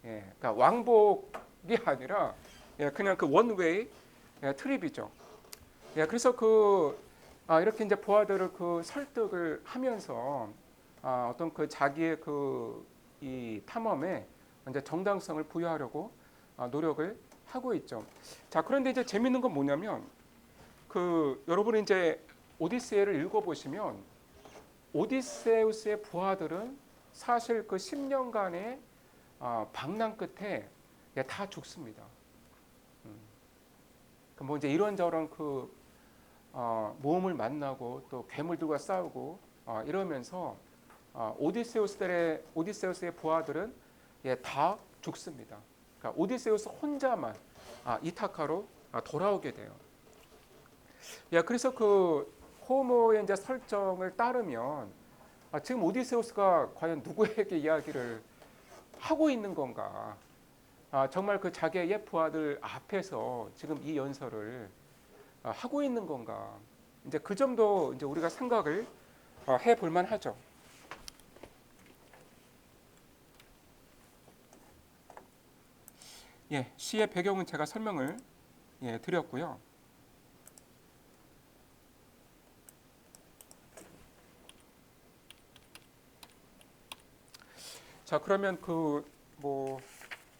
예, 그러니까 왕복이 아니라 그냥 그 원웨이 트립이죠. 예, 그래서 이렇게 이제 부하들을 그 설득을 하면서 어떤 그 자기의 이 탐험에 이제 정당성을 부여하려고 노력을 하고 있죠. 자, 그런데 이제 재밌는 건 뭐냐면 여러분이 이제 오디세이를 읽어보시면 오디세우스의 부하들은 사실 그 10년간의 방랑 끝에 다 죽습니다. 뭐 이제 이런저런 모험을 만나고 또 괴물들과 싸우고 이러면서 오디세우스의 부하들은 다 죽습니다. 그러니까 오디세우스 혼자만 이타카로 돌아오게 돼요. 그래서 그 호모의 이제 설정을 따르면 지금 오디세우스가 과연 누구에게 이야기를 하고 있는 건가? 정말 그 자기의 옛 부하들 앞에서 지금 이 연설을 하고 있는 건가? 이제 그 점도 이제 우리가 생각을 해볼 만하죠. 예, 시의 배경은 제가 설명을 드렸고요. 자, 그러면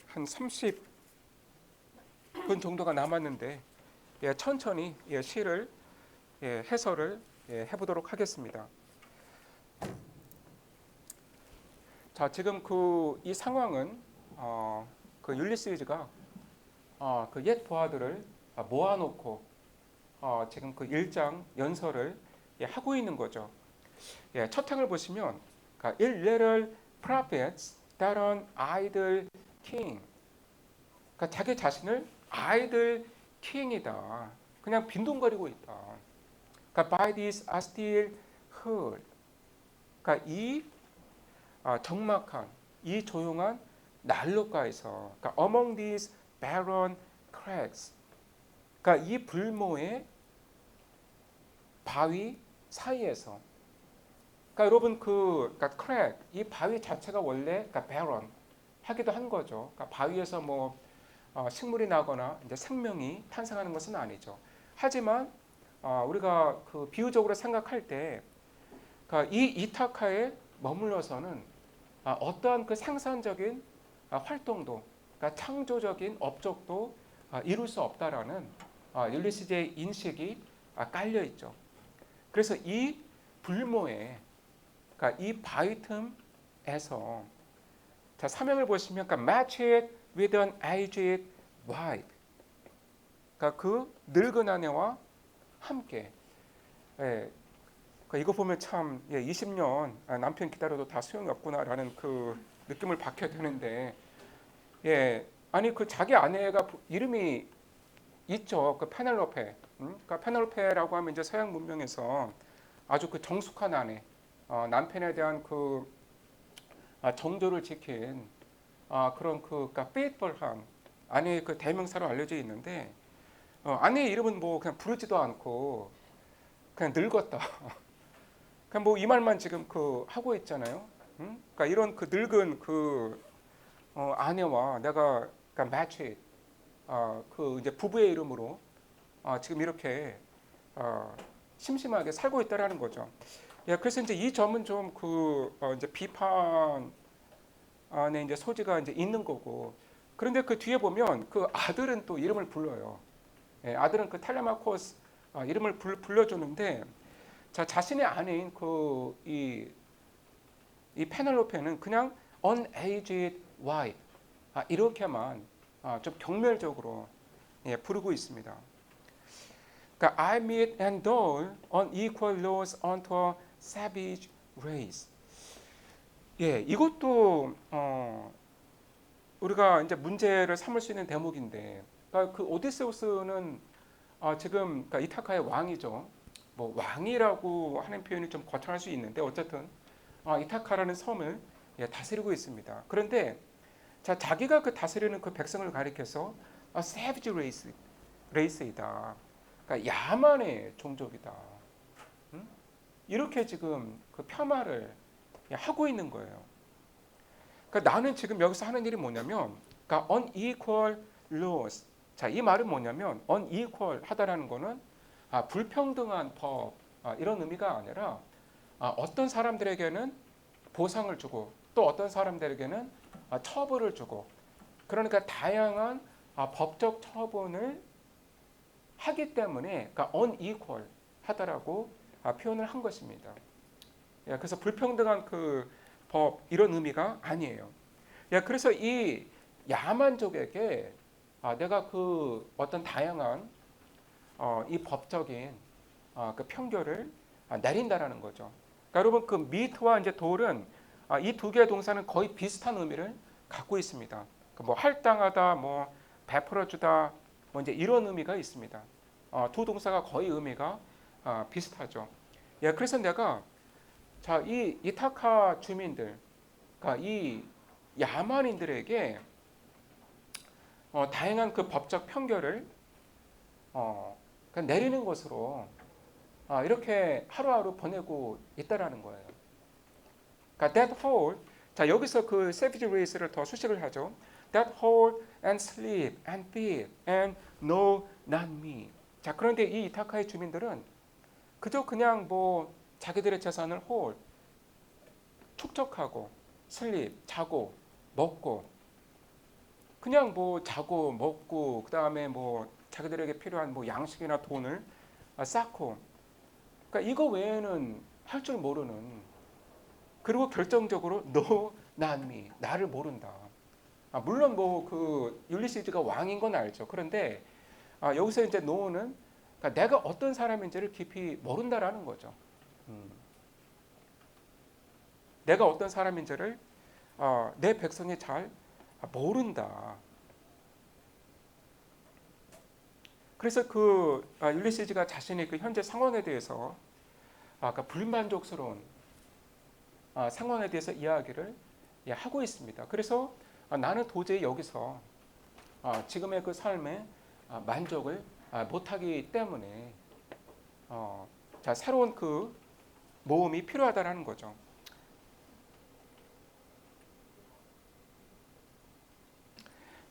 한 30분 정도가 남았는데 천천히 시를 해설을 해보도록 하겠습니다. 자, 지금 이 상황은 그 율리시즈가 그 옛 부하들을 모아놓고 지금 그 일장 연설을 하고 있는 거죠. 첫 행을 보시면 Illiterate prophets that an idle king. 그러니까 자기 자신을 idle king이다. 그냥 빈둥거리고 있다. 그러니까 by this are still heard. 그러니까 이 적막한 이 조용한 난로가에서 그러니까 among these barren crags. 그러니까 이 불모의 바위 사이에서 그러니까 여러분 그러니까 크랙 이 바위 자체가 원래 그러니까 barren 하기도 한 거죠. 그러니까 바위에서 뭐 식물이 나거나 이제 생명이 탄생하는 것은 아니죠. 하지만 우리가 그 비유적으로 생각할 때 그러니까 이 이타카에 머물러서는 어떠한 그 생산적인 활동도 그러니까 창조적인 업적도 이룰 수 없다라는 율리시즈의 인식이 깔려 있죠. 그래서 이 불모에 그러니까 이 바위 틈에서 자, 사명을 보시면 그러니까 match it with an aged wife. 그러니까 그 늙은 아내와 함께. 그러니까 이거 보면 참 20년 남편 기다려도 다 소용이 없구나라는 그 느낌을 받게 되는데 아니 그 자기 아내가 이름이 있죠. 그 페넬로페. 그러니까 페넬로페라고 하면 이제 서양 문명에서 아주 그 정숙한 아내, 남편에 대한 그 정조를 지킨 그런 그러니까 faithful한 아내의 그 대명사로 알려져 있는데 아내의 이름은 뭐 그냥 부르지도 않고 그냥 늙었다. 그냥 뭐 이 말만 지금 그 하고 있잖아요. 그러니까 이런 그 늙은 그 아내와 내가 그러니까 match it. 그 이제 부부의 이름으로 지금 이렇게 심심하게 살고 있다라는 거죠. 그래서 이제 이 점은 좀 그 이제 비판 안에 이제 소지가 이제 있는 거고. 그런데 그 뒤에 보면 그 아들은 또 이름을 불러요. 아들은 그 텔레마코스 이름을 불러주는데 자 자신의 아내인 그 이 페넬로페는 그냥 unaged wife 이렇게만 좀 경멸적으로 부르고 있습니다. 그러니까 I meet and dole unequal laws unto a savage race. 이것도 우리가 이제 문제를 삼을 수 있는 대목인데, 그러니까 그 오디세우스는 지금 그러니까 이타카의 왕이죠. 뭐 왕이라고 하는 표현이 좀 거창할 수 있는데 어쨌든 이타카라는 섬을 다스리고 있습니다. 그런데 자 자기가 그 다스리는 그 백성을 가리켜서 savage race이다. 그러니까 야만의 종족이다. 이렇게 지금 그 폄하를 하고 있는 거예요. 그러니까 나는 지금 여기서 하는 일이 뭐냐면, 그러니까 unequal laws. 자, 이 말은 뭐냐면 unequal 하다라는 거는 불평등한 법 이런 의미가 아니라 어떤 사람들에게는 보상을 주고 또 어떤 사람들에게는 처벌을 주고 그러니까 다양한 법적 처분을 하기 때문에 그러니까 unequal 하다라고 표현을 한 것입니다. 그래서 불평등한 그 법 이런 의미가 아니에요. 그래서 이 야만족에게 내가 그 어떤 다양한 이 법적인 그 편결을 내린다라는 거죠. 그러니까 여러분 그 meet와 이제 dole은 이 두 개의 동사는 거의 비슷한 의미를 갖고 있습니다. 뭐 할당하다, 뭐 베풀어주다, 뭐 이제 이런 의미가 있습니다. 두 동사가 거의 의미가 비슷하죠. 그래서 내가 자, 이 이타카 주민들, 그러니까 이 야만인들에게 다양한 그 법적 편결을 내리는 것으로 이렇게 하루하루 보내고 있다라는 거예요. 그러니까 that whole, 자 여기서 그 savage race를 더 수식을 하죠. That whole and sleep and feed and no, not me. 자 그런데 이 이타카의 주민들은 그저 그냥 뭐 자기들의 재산을 홀 축적하고 슬립 자고 먹고 그냥 뭐 자고 먹고 그 다음에 뭐 자기들에게 필요한 뭐 양식이나 돈을 쌓고, 그러니까 이거 외에는 할 줄 모르는, 그리고 결정적으로 너, 난미, 나를 모른다. 물론 뭐 그 율리시즈가 왕인 건 알죠. 그런데 여기서 이제 노는, 그러니까 내가 어떤 사람인지를 깊이 모른다라는 거죠. 내가 어떤 사람인지를 내 백성이 잘 모른다. 그래서 그 율리시즈가 자신의 그 현재 상황에 대해서 그러니까 불만족스러운 상황에 대해서 이야기를 하고 있습니다. 그래서 나는 도저히 여기서 지금의 그 삶에 만족을 못하기 때문에 자, 새로운 그 모험이 필요하다라는 거죠.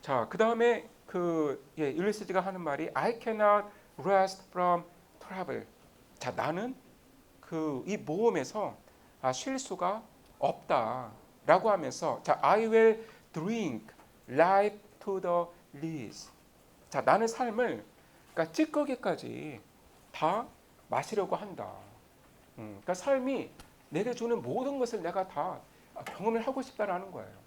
자, 그 다음에 그 율리시즈가 하는 말이 I cannot rest from trouble. 자, 나는 그 이 모험에서 쉴 수가 없다라고 하면서, 자, I will drink life to the lees. 자, 나는 삶을 그러니까 찌꺼기까지 다 마시려고 한다. 그러니까 삶이 내게 주는 모든 것을 내가 다 경험을 하고 싶다라는 거예요.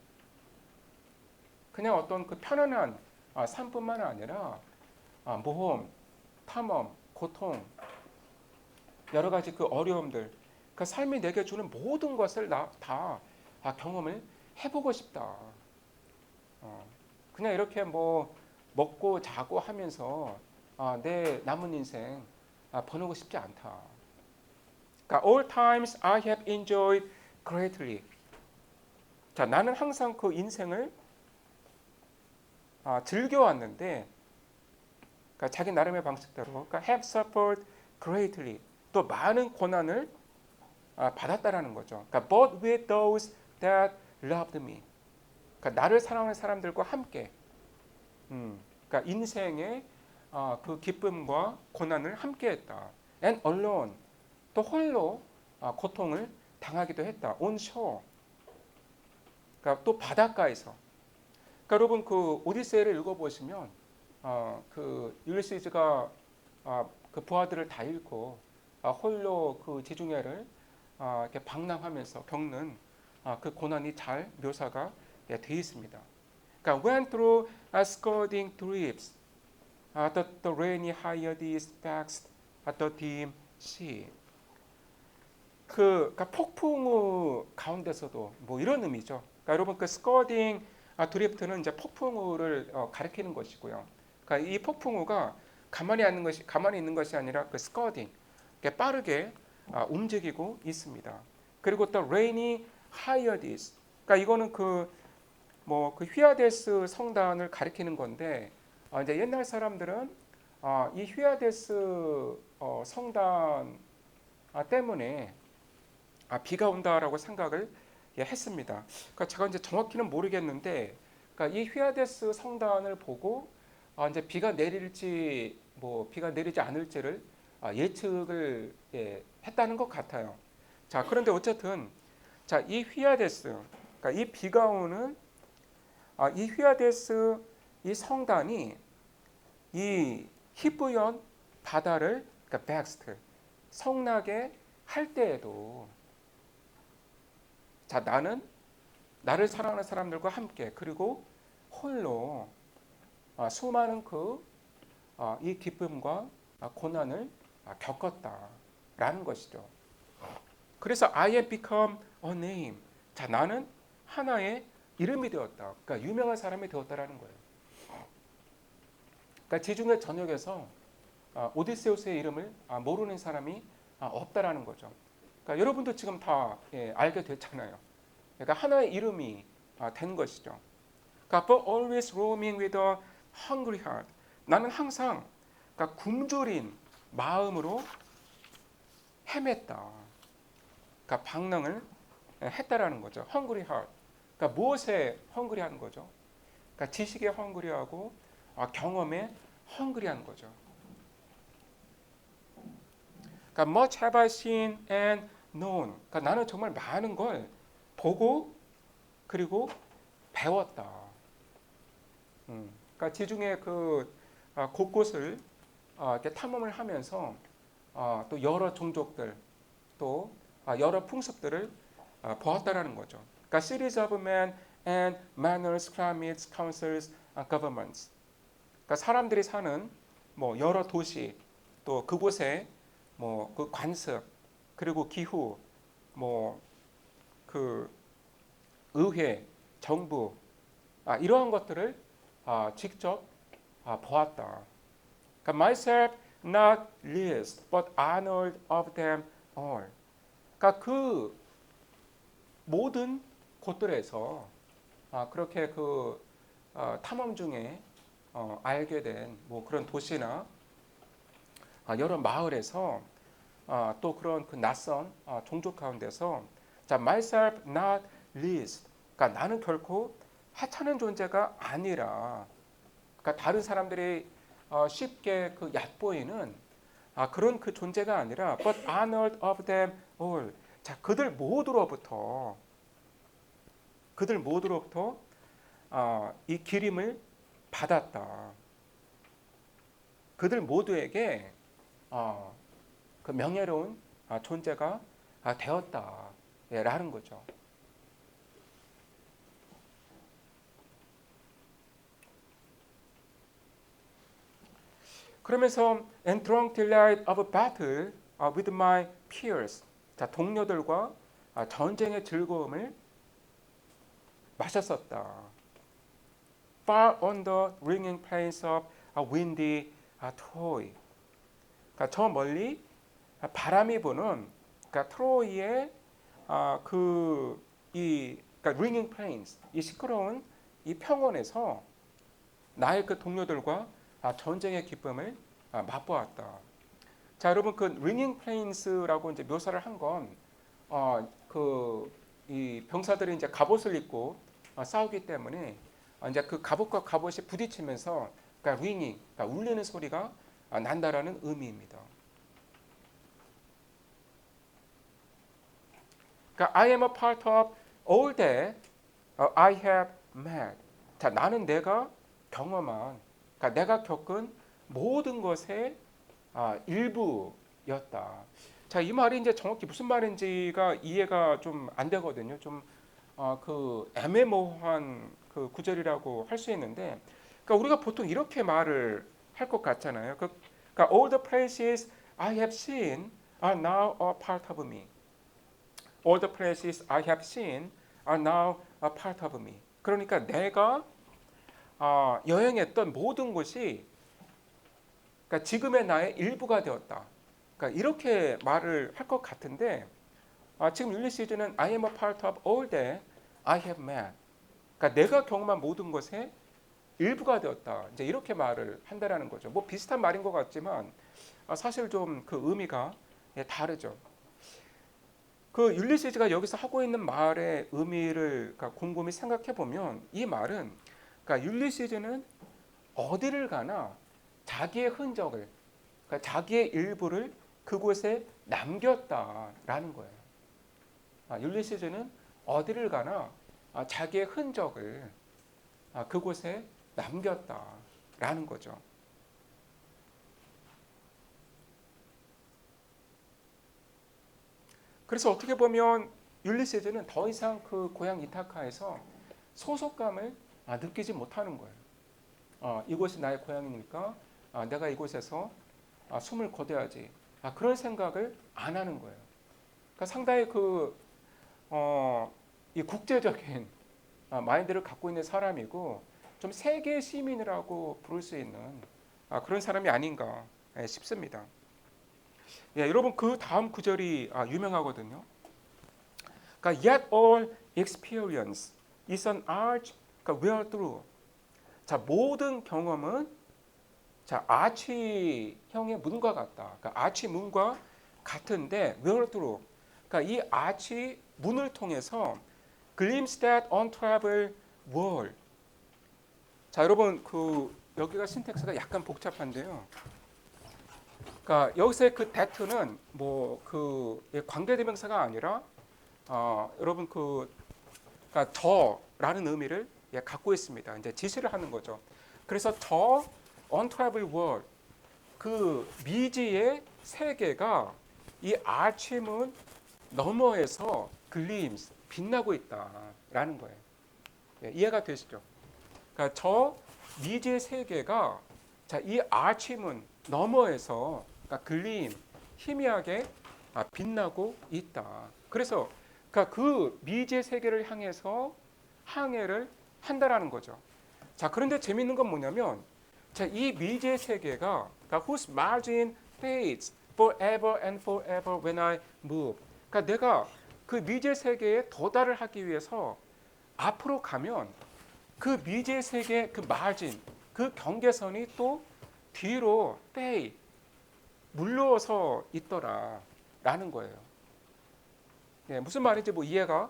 그냥 어떤 그 편안한 삶뿐만 아니라 모험, 탐험, 고통, 여러 가지 그 어려움들, 그 삶이 내게 주는 모든 것을 다 경험을 해보고 싶다. 그냥 이렇게 뭐 먹고 자고 하면서 내 남은 인생 보내고 싶지 않다. 그러니까 all times I have enjoyed greatly. 자, 나는 항상 그 인생을 즐겨왔는데, 그러니까 자기 나름의 방식대로, 그러니까 have suffered greatly. 또 많은 고난을 받았다라는 거죠. 그러니까 but with those that loved me. 그러니까 나를 사랑하는 사람들과 함께, 그러니까 인생의 그 기쁨과 고난을 함께했다. And alone, 또 홀로 고통을 당하기도 했다. On shore, 그러니까 또 바닷가에서. 그러니까 여러분 그 오디세이를 읽어보시면 그 율리시즈가 그 부하들을 다 잃고 홀로 그 지중해를 이렇게 방랑하면서 겪는 그 고난이 잘 묘사가 되어 있습니다. 그러니까 went through scalding drips, the rainy Hyades vexed the dim sea. 그러니까 폭풍우 가운데서도 뭐 이런 의미죠. 그러니까 여러분 그 scalding 드리프트는 이제 폭풍우를 가리키는 것이고요. 그러니까 이 폭풍우가 가만히 있는 것이 아니라 그 scalding, 빠르게 움직이고 있습니다. 그리고 또 rainy Hyades, 그러니까 이거는 그 휘아데스 성단을 가리키는 건데, 이제 옛날 사람들은 이 휘아데스 성단 때문에 비가 온다라고 생각을 했습니다. 그러니까 제가 이제 정확히는 모르겠는데, 그러니까 이 휘아데스 성단을 보고 이제 비가 내릴지 비가 내리지 않을지를 예측을 했다는 것 같아요. 자, 그런데 어쨌든 자, 이 휘아데스, 그러니까 이 비가 오는 이 휘아데스 이 성단이 이 히브연 바다를, 그러니까 백스트, 성나게 할 때에도, 자, 나를 사랑하는 사람들과 함께, 그리고 홀로 수많은 이 기쁨과 고난을 겪었다라는 것이죠. 그래서 I have become a name. 자, 나는 하나의 이름이 되었다. 그러니까 유명한 사람이 되었다라는 거예요. 그러니까 지중해 전역에서 오디세우스의 이름을 모르는 사람이 없다라는 거죠. 그러니까 여러분도 지금 다 알게 됐잖아요. 그러니까 하나의 이름이 된 것이죠. 그러니까 but always roaming with a hungry heart. 나는 항상 그러니까 굶주린 마음으로 헤맸다. 그러니까 방랑을 했다라는 거죠. hungry heart. 그러니까 무엇에 헝그리한 거죠? 그러니까 지식에 헝그리하고 경험에 헝그리한 거죠. 그러니까 much have I seen and known. 그러니까 나는 정말 많은 걸 보고 그리고 배웠다. 그러니까 지중해 그 곳곳을 이렇게 탐험을 하면서 또 여러 종족들 또 여러 풍습들을 보았다라는 거죠. 그러니까 series of men and manners, climates, councils, and governments. 그러니까 사람들이 사는 뭐 여러 도시 또 그곳에 뭐 그 관습 그리고 기후 뭐 그 의회 정부 이러한 것들을 직접 보았다. 그러니까 myself not least but honored of them all. 그러니까 그 모든 곳들에서 그렇게 그 탐험 중에 알게 된 뭐 그런 도시나 여러 마을에서 또 그런 그 낯선 종족 가운데서 자 myself not least 그러니까 나는 결코 하찮은 존재가 아니라 그러니까 다른 사람들이 쉽게 그 얕보이는 그런 그 존재가 아니라 but honored of them all 자 그들 모두로부터 이 기림을 받았다. 그들 모두에게 그 명예로운 존재가 되었다라는 거죠. 그러면서 and drunk delight of battle with my peers. 자 동료들과 전쟁의 즐거움을 마셨었다. Far on the ringing plains of windy Troy. 그러니까 저 멀리 바람이 부는 그러니까 트로이의 그러니까 ringing plains 이 시끄러운 이 평원에서 나의 그 동료들과 전쟁의 기쁨을 맛보았다. 자 여러분 그 ringing plains라고 이제 묘사를 한 건 이 병사들이 이제 갑옷을 입고 싸우기 때문에 이제 그 갑옷과 갑옷이 부딪히면서 그러니까 ringing, 그러니까 울리는 소리가 난다라는 의미입니다. 그러니까 I am a part of all that I have met. 자 나는 내가 경험한, 그러니까 내가 겪은 모든 것의 일부였다. 자, 이 말이 이제 정확히 무슨 말인지가 이해가 좀 안 되거든요. 좀 그 애매모호한 그 구절이라고 할 수 있는데, 그러니까 우리가 보통 이렇게 말을 할 것 같잖아요. 그러니까 all the places I have seen are now a part of me. All the places I have seen are now a part of me. 그러니까 내가 여행했던 모든 곳이 그러니까 지금의 나의 일부가 되었다. 그러니까 이렇게 말을 할 것 같은데 지금 율리시즈는 I am a part of all that I have met. 그러니까 내가 경험한 모든 것의 일부가 되었다. 이제 이렇게 말을 한다라는 거죠. 뭐 비슷한 말인 것 같지만 사실 좀 그 의미가 다르죠. 그 율리시즈가 여기서 하고 있는 말의 의미를 곰곰이 생각해 보면 이 말은 그러니까 율리시즈는 어디를 가나 자기의 흔적을, 그러니까 자기의 일부를 그곳에 남겼다라는 거예요. 율리시즈는 어디를 가나 자기의 흔적을 그곳에 남겼다라는 거죠. 그래서 어떻게 보면 율리시즈는 더 이상 그 고향 이타카에서 소속감을 느끼지 못하는 거예요. 이곳이 나의 고향이니까 내가 이곳에서 숨을 거둬야지. 그런 생각을 안 하는 거예요. 그러니까 상당히 이 국제적인 마인드를 갖고 있는 사람이고 좀 세계 시민이라고 부를 수 있는 그런 사람이 아닌가 싶습니다. 여러분 그 다음 구절이 유명하거든요. 그러니까 yet all experience is an arch wherethrough. 자 모든 경험은 자 아치형의 문과 같다. 그러니까 아치 문과 같은데 wherethrough. 그러니까 이 아치 문을 통해서 glimpse that untraveled world. 자 여러분 여기가 신텍스가 약간 복잡한데요. 그러니까 여기서의 그 that는 뭐 관계대명사가 아니라 여러분 그러니까 저라는 의미를 갖고 있습니다. 이제 지시를 하는 거죠. 그래서 저 untraveled world, 그 미지의 세계가 이 아침은 너머에서 gleams, 빛나고 있다라는 거예요. 예, 이해가 되시죠? 그러니까 저 미지의 세계가 자, 이 아침은 너머에서 그러니까 gleam, 희미하게 빛나고 있다. 그래서 그러니까 그 미지의 세계를 향해서 항해를 한다라는 거죠. 자, 그런데 재밌는 건 뭐냐면 자, 이 미지의 세계가 그러니까 whose margin fades forever and forever when I move. 그러니까 내가 그 미지의 세계에 도달을 하기 위해서 앞으로 가면 그 미지의 세계 그 마진, 그 경계선이 또 뒤로 fade, 물러서 있더라라는 거예요. 예, 무슨 말인지 뭐 이해가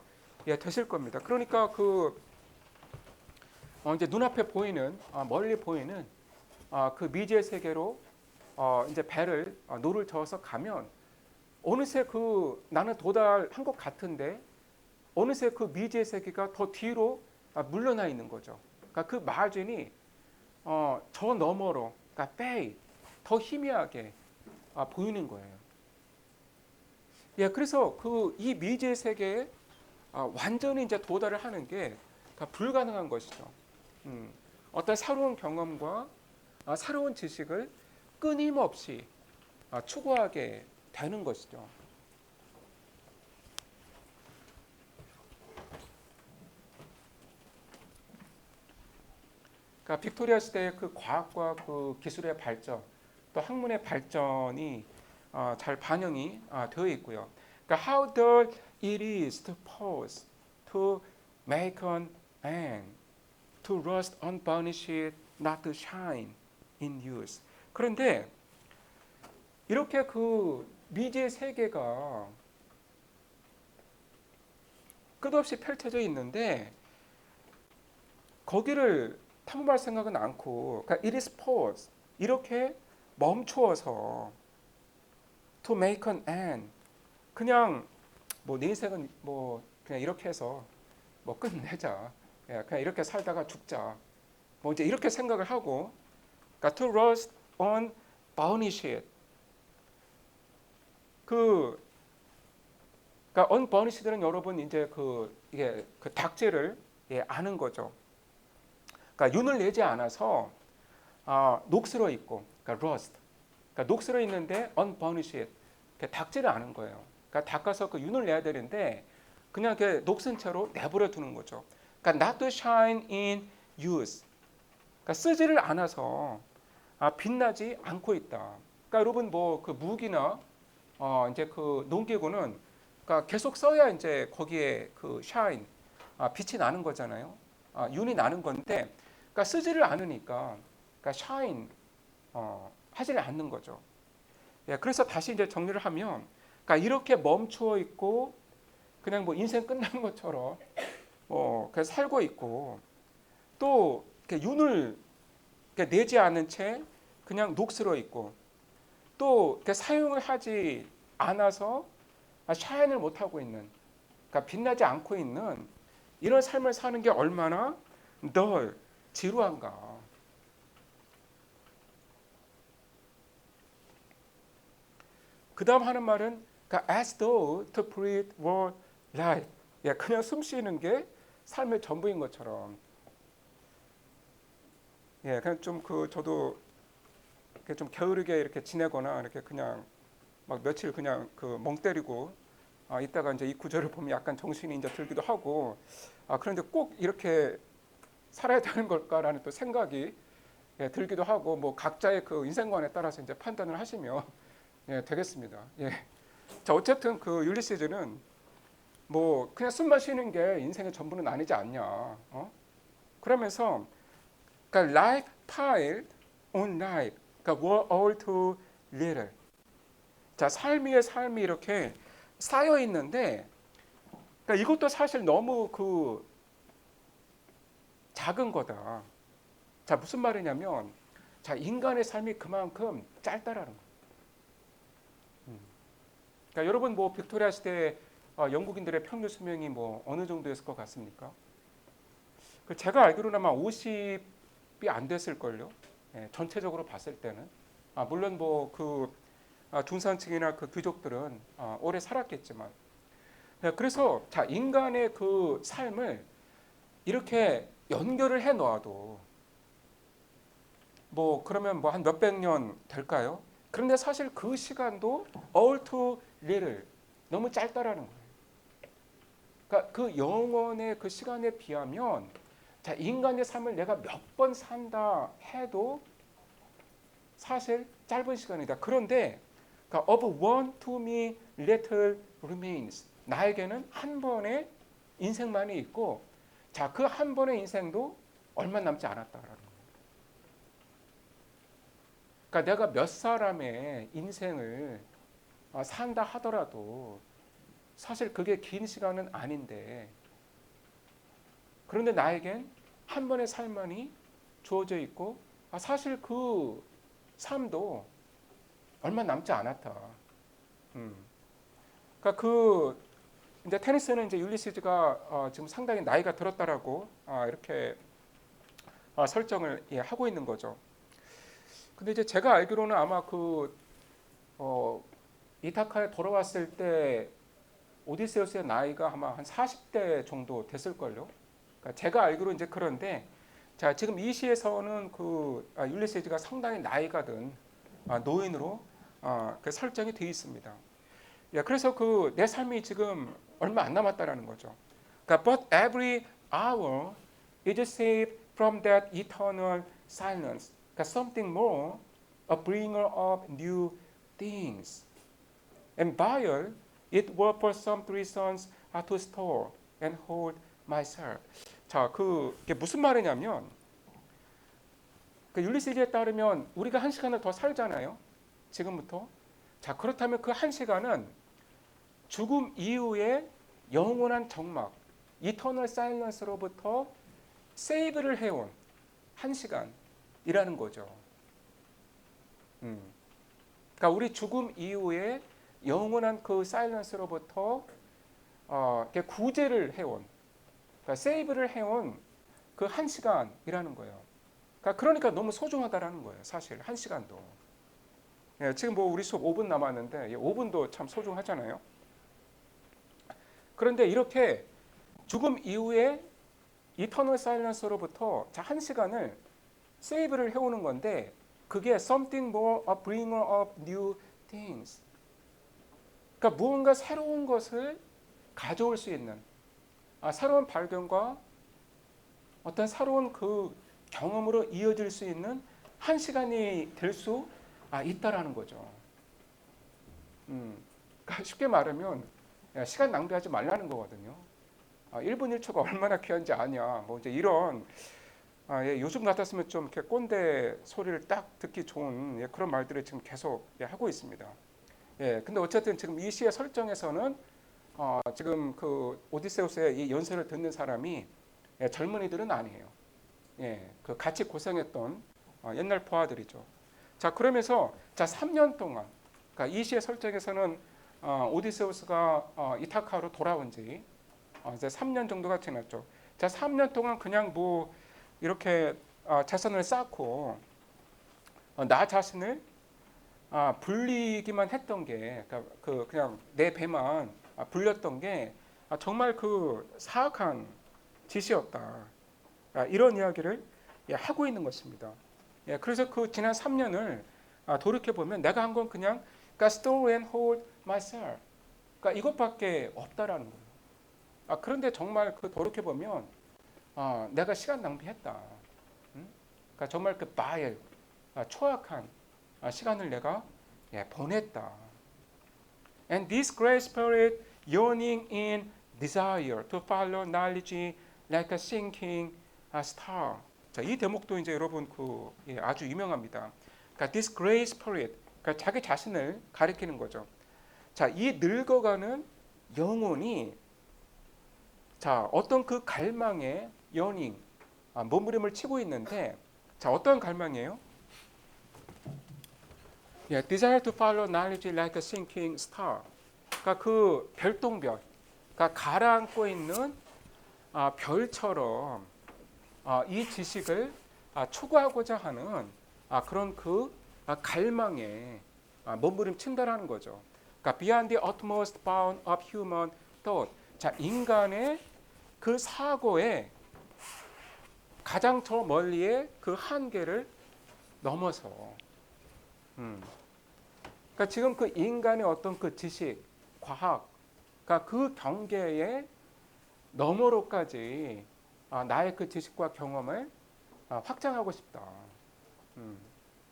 되실 겁니다. 그러니까 그 이제 눈앞에 보이는 멀리 보이는 그 미지의 세계로 이제 배를 노를 저어서 가면 어느새 그 나는 도달한 것 같은데 어느새 그 미지의 세계가 더 뒤로 물러나 있는 거죠. 그러니까 그 마진이 저 너머로 그러니까 fade, 더 희미하게 보이는 거예요. 예, 그래서 그 이 미지의 세계에 완전히 이제 도달을 하는 게 불가능한 것이죠. 어떤 새로운 경험과 새로운 지식을 끊임없이 추구하게 되는 것이죠. 그러니까 빅토리아 시대의 그 과학과 그 기술의 발전, 또 학문의 발전이 잘 반영이 되어 있고요. 그러니까 how dull it is to pause, to make an end, to rust unburnished, not to shine in use. 그런데 이렇게 그 미지의 세계가 끝없이 펼쳐져 있는데 거기를 탐험할 생각은 않고, 그러니까 it is pause, 이렇게 멈추어서 to make an end, 그냥 뭐 내 인생은 뭐 그냥 이렇게 해서 뭐 끝내자, 그냥 이렇게 살다가 죽자, 뭐 이제 이렇게 생각을 하고, 그러니까 to rust on burnished, 그러니까 unburnished는 여러분 이제 이게 그 닭재를 아는 거죠. 그러니까 윤을 내지 않아서 녹슬어 있고, 그러니까 rust, 그러니까 녹슬어 있는데 unburnished, 닭지를 않은 거예요. 그러니까 닦아서 그 윤을 내야 되는데 그냥 이렇게 녹슨 채로 내버려 두는 거죠. 그러니까 not to shine in use, 그러니까 쓰지를 않아서 빛나지 않고 있다. 그러니까 여러분 뭐 그 무기나 이제 그 농기구는 그러니까 계속 써야 이제 거기에 그 shine, 빛이 나는 거잖아요. 윤이 나는 건데, 그러니까 쓰지를 않으니까 그러니까 shine 하지를 않는 거죠. 예, 그래서 다시 이제 정리를 하면, 그러니까 이렇게 멈추어 있고 그냥 뭐 인생 끝난 것처럼 그냥 살고 있고, 또 이렇게 윤을 이렇게 내지 않은 채 그냥 녹슬어 있고, 또 이렇게 사용을 하지 않아서 샤인을 못 하고 있는, 그러니까 빛나지 않고 있는 이런 삶을 사는 게 얼마나 널 지루한가. 그 다음 하는 말은 그러니까 as though to breathe were life. 예, 그냥 숨 쉬는 게 삶의 전부인 것처럼. 예, 그냥 좀 저도 이렇게 좀 게으르게 이렇게 지내거나 이렇게 그냥 막 며칠 그냥 멍 때리고 이따가 이제 이 구절을 보면 약간 정신이 이제 들기도 하고, 그런데 꼭 이렇게 살아야 되는 걸까라는 또 생각이 들기도 하고, 뭐 각자의 그 인생관에 따라서 이제 판단을 하시면 되겠습니다. 예. 자, 어쨌든 그 율리시즈는 뭐 그냥 숨만 쉬는 게 인생의 전부는 아니지 않냐. 그러면서 그러니까 life piled on life, 그러니까 were all too little. 자, 삶 위에 삶이 이렇게 쌓여 있는데, 그러니까 이것도 사실 너무 작은 거다. 자, 무슨 말이냐면, 자, 인간의 삶이 그만큼 짧다라는 거예요. 그러니까 여러분 뭐 빅토리아 시대 영국인들의 평균 수명이 뭐 어느 정도였을 것 같습니까? 제가 알기로는 아마 50이 안 됐을 걸요. 전체적으로 봤을 때는 물론 뭐 그 중산층이나 그 귀족들은 오래 살았겠지만 그래서 자 인간의 그 삶을 이렇게 연결을 해 놓아도 뭐 그러면 뭐 한 몇백 년 될까요? 그런데 사실 그 시간도 all too little 너무 짧다라는 거예요. 그러니까 그 영원의 그 시간에 비하면 자 인간의 삶을 내가 몇 번 산다 해도 사실 짧은 시간이다. 그런데 그러니까 of one to me little remains 나에게는 한 번의 인생만이 있고 자 그 한 번의 인생도 얼마 남지 않았다라는 거예요. 그러니까 내가 몇 사람의 인생을 산다 하더라도 사실 그게 긴 시간은 아닌데 그런데 나에겐 한 번의 삶만이 주어져 있고 사실 그 삶도 얼마 남지 않았다. 그러니까 그 이제 테니스는 이제 율리시즈가 지금 상당히 나이가 들었다라고 이렇게 설정을 하고 있는 거죠. 근데 이제 제가 알기로는 아마 그 이타카에 돌아왔을 때 오디세우스의 나이가 아마 한 40대 정도 됐을걸요. 그러니까 제가 알기로 이제 그런데 자 지금 이 시에서는 그 율리시즈가 상당히 나이가 든 노인으로 그 설정이 되어 있습니다. 그래서 그 내 삶이 지금 얼마 안 남았다라는 거죠. 그러니까 but every hour is saved from that eternal silence. 그러니까 something more, a bringer of new things. And while it were for some reasons to store and hold myself. 자, 그게 무슨 말이냐면 그 율리시즈에 따르면 우리가 한 시간을 더 살잖아요. 지금부터. 자, 그렇다면 그 한 시간은 죽음 이후에 영원한 정막, 이터널 사일런스로부터 세이브를 해온 한 시간이라는 거죠. 그러니까 우리 죽음 이후에 영원한 그 사일런스로부터 구제를 해온, 그러니까 세이브를 해온 그 한 시간이라는 거예요. 그러니까 너무 소중하다라는 거예요. 사실 한 시간도. 지금 뭐 우리 수업 5분 남았는데 5분도 참 소중하잖아요. 그런데 이렇게 죽음 이후에 이터널 사일런스로부터 한 시간을 세이브를 해오는 건데 그게 something more, a bringer of new things. 그러니까 무언가 새로운 것을 가져올 수 있는 새로운 발견과 어떤 새로운 그 경험으로 이어질 수 있는 한 시간이 될 수 있다라는 거죠. 그러니까 쉽게 말하면 시간 낭비하지 말라는 거거든요. 1분 1초가 얼마나 귀한지 아냐. 뭐 이제 이런 요즘 같았으면 좀 이렇게 꼰대 소리를 딱 듣기 좋은 그런 말들을 지금 계속 하고 있습니다. 근데 어쨌든 지금 이 시의 설정에서는 지금 그 오디세우스의 이 연설을 듣는 사람이 젊은이들은 아니에요. 그 같이 고생했던 옛날 부하들이죠. 자 그러면서 자 3년 동안 그러니까 이 시의 설정에서는 오디세우스가 이타카로 돌아온 지 이제 3년 정도가 지났죠. 자 3년 동안 그냥 뭐 이렇게 재산을 쌓고 나 자신을 불리기만 했던 게 그냥 내 배만 불렸던 게 정말 그 사악한 짓이었다. 이런 이야기를 하고 있는 것입니다. 그래서 그 지난 3년을 돌이켜 보면 내가 한 건 그냥 store and hold myself. 그러니까 이것밖에 없다라는 거예요. 그런데 정말 그 돌이켜 보면 내가 시간 낭비했다. 그러니까 정말 그 vile, 초악한 시간을 내가 보냈다. And this great spirit yearning in desire to follow knowledge like a sinking star. 자, 이 대목도 이제 여러분 아주 유명합니다. 그러니까 this great spirit, 그러니까 자기 자신을 가리키는 거죠. 자, 이 늙어가는 영혼이 자 어떤 그 갈망의 yearning, 몸부림을 치고 있는데 자 어떤 갈망이에요? Desire to follow knowledge like a sinking star. 그러니까 그 별똥별, 그러니까 가라앉고 있는 별처럼 이 지식을 추구하고자 하는 그런 그 갈망에 몸부림친다라는 거죠. 그러니까 beyond the utmost bound of human thought. 자, 인간의 그 사고의 가장 저 멀리의 그 한계를 넘어서. 그러니까 지금 그 인간의 어떤 그 지식, 과학, 그러니까 그 경계의 너머로까지 나의 그 지식과 경험을 확장하고 싶다.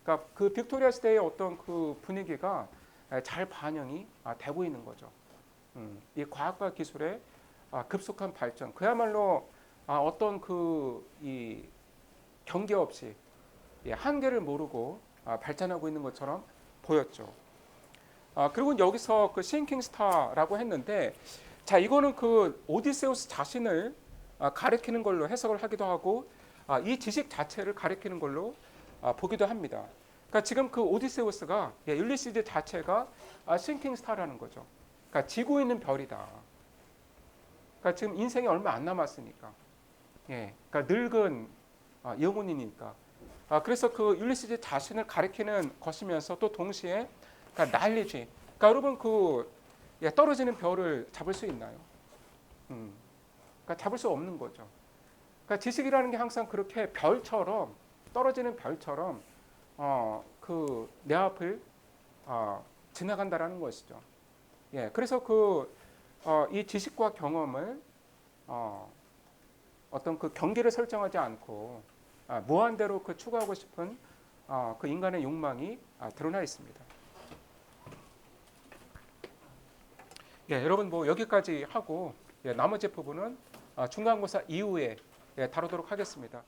그러니까 그 빅토리아 시대의 어떤 그 분위기가 잘 반영이 되고 있는 거죠. 이 과학과 기술의 급속한 발전, 그야말로 어떤 그 이 경계 없이 한계를 모르고 발전하고 있는 것처럼 보였죠. 그리고 여기서 그 싱킹 스타라고 했는데, 자, 이거는 그 오디세우스 자신을 가리키는 걸로 해석을 하기도 하고, 이 지식 자체를 가리키는 걸로 보기도 합니다. 그러니까 지금 그 오디세우스가, 율리시드 자체가 싱킹 스타라는 거죠. 그러니까 지고 있는 별이다. 그러니까 지금 인생이 얼마 안 남았으니까, 그러니까 늙은 영혼이니까. 그래서 그 율리시드 자신을 가리키는 것이면서 또 동시에 그러니까 날리지. 그러니까 여러분 그 떨어지는 별을 잡을 수 있나요? 그러니까 잡을 수 없는 거죠. 그러니까 지식이라는 게 항상 그렇게 별처럼, 떨어지는 별처럼 그 내 앞을 지나간다라는 것이죠. 그래서 이 지식과 경험을 어떤 그 경계를 설정하지 않고 무한대로 그 추구하고 싶은 그 인간의 욕망이 드러나 있습니다. 여러분 뭐 여기까지 하고 나머지 부분은 중간고사 이후에 다루도록 하겠습니다.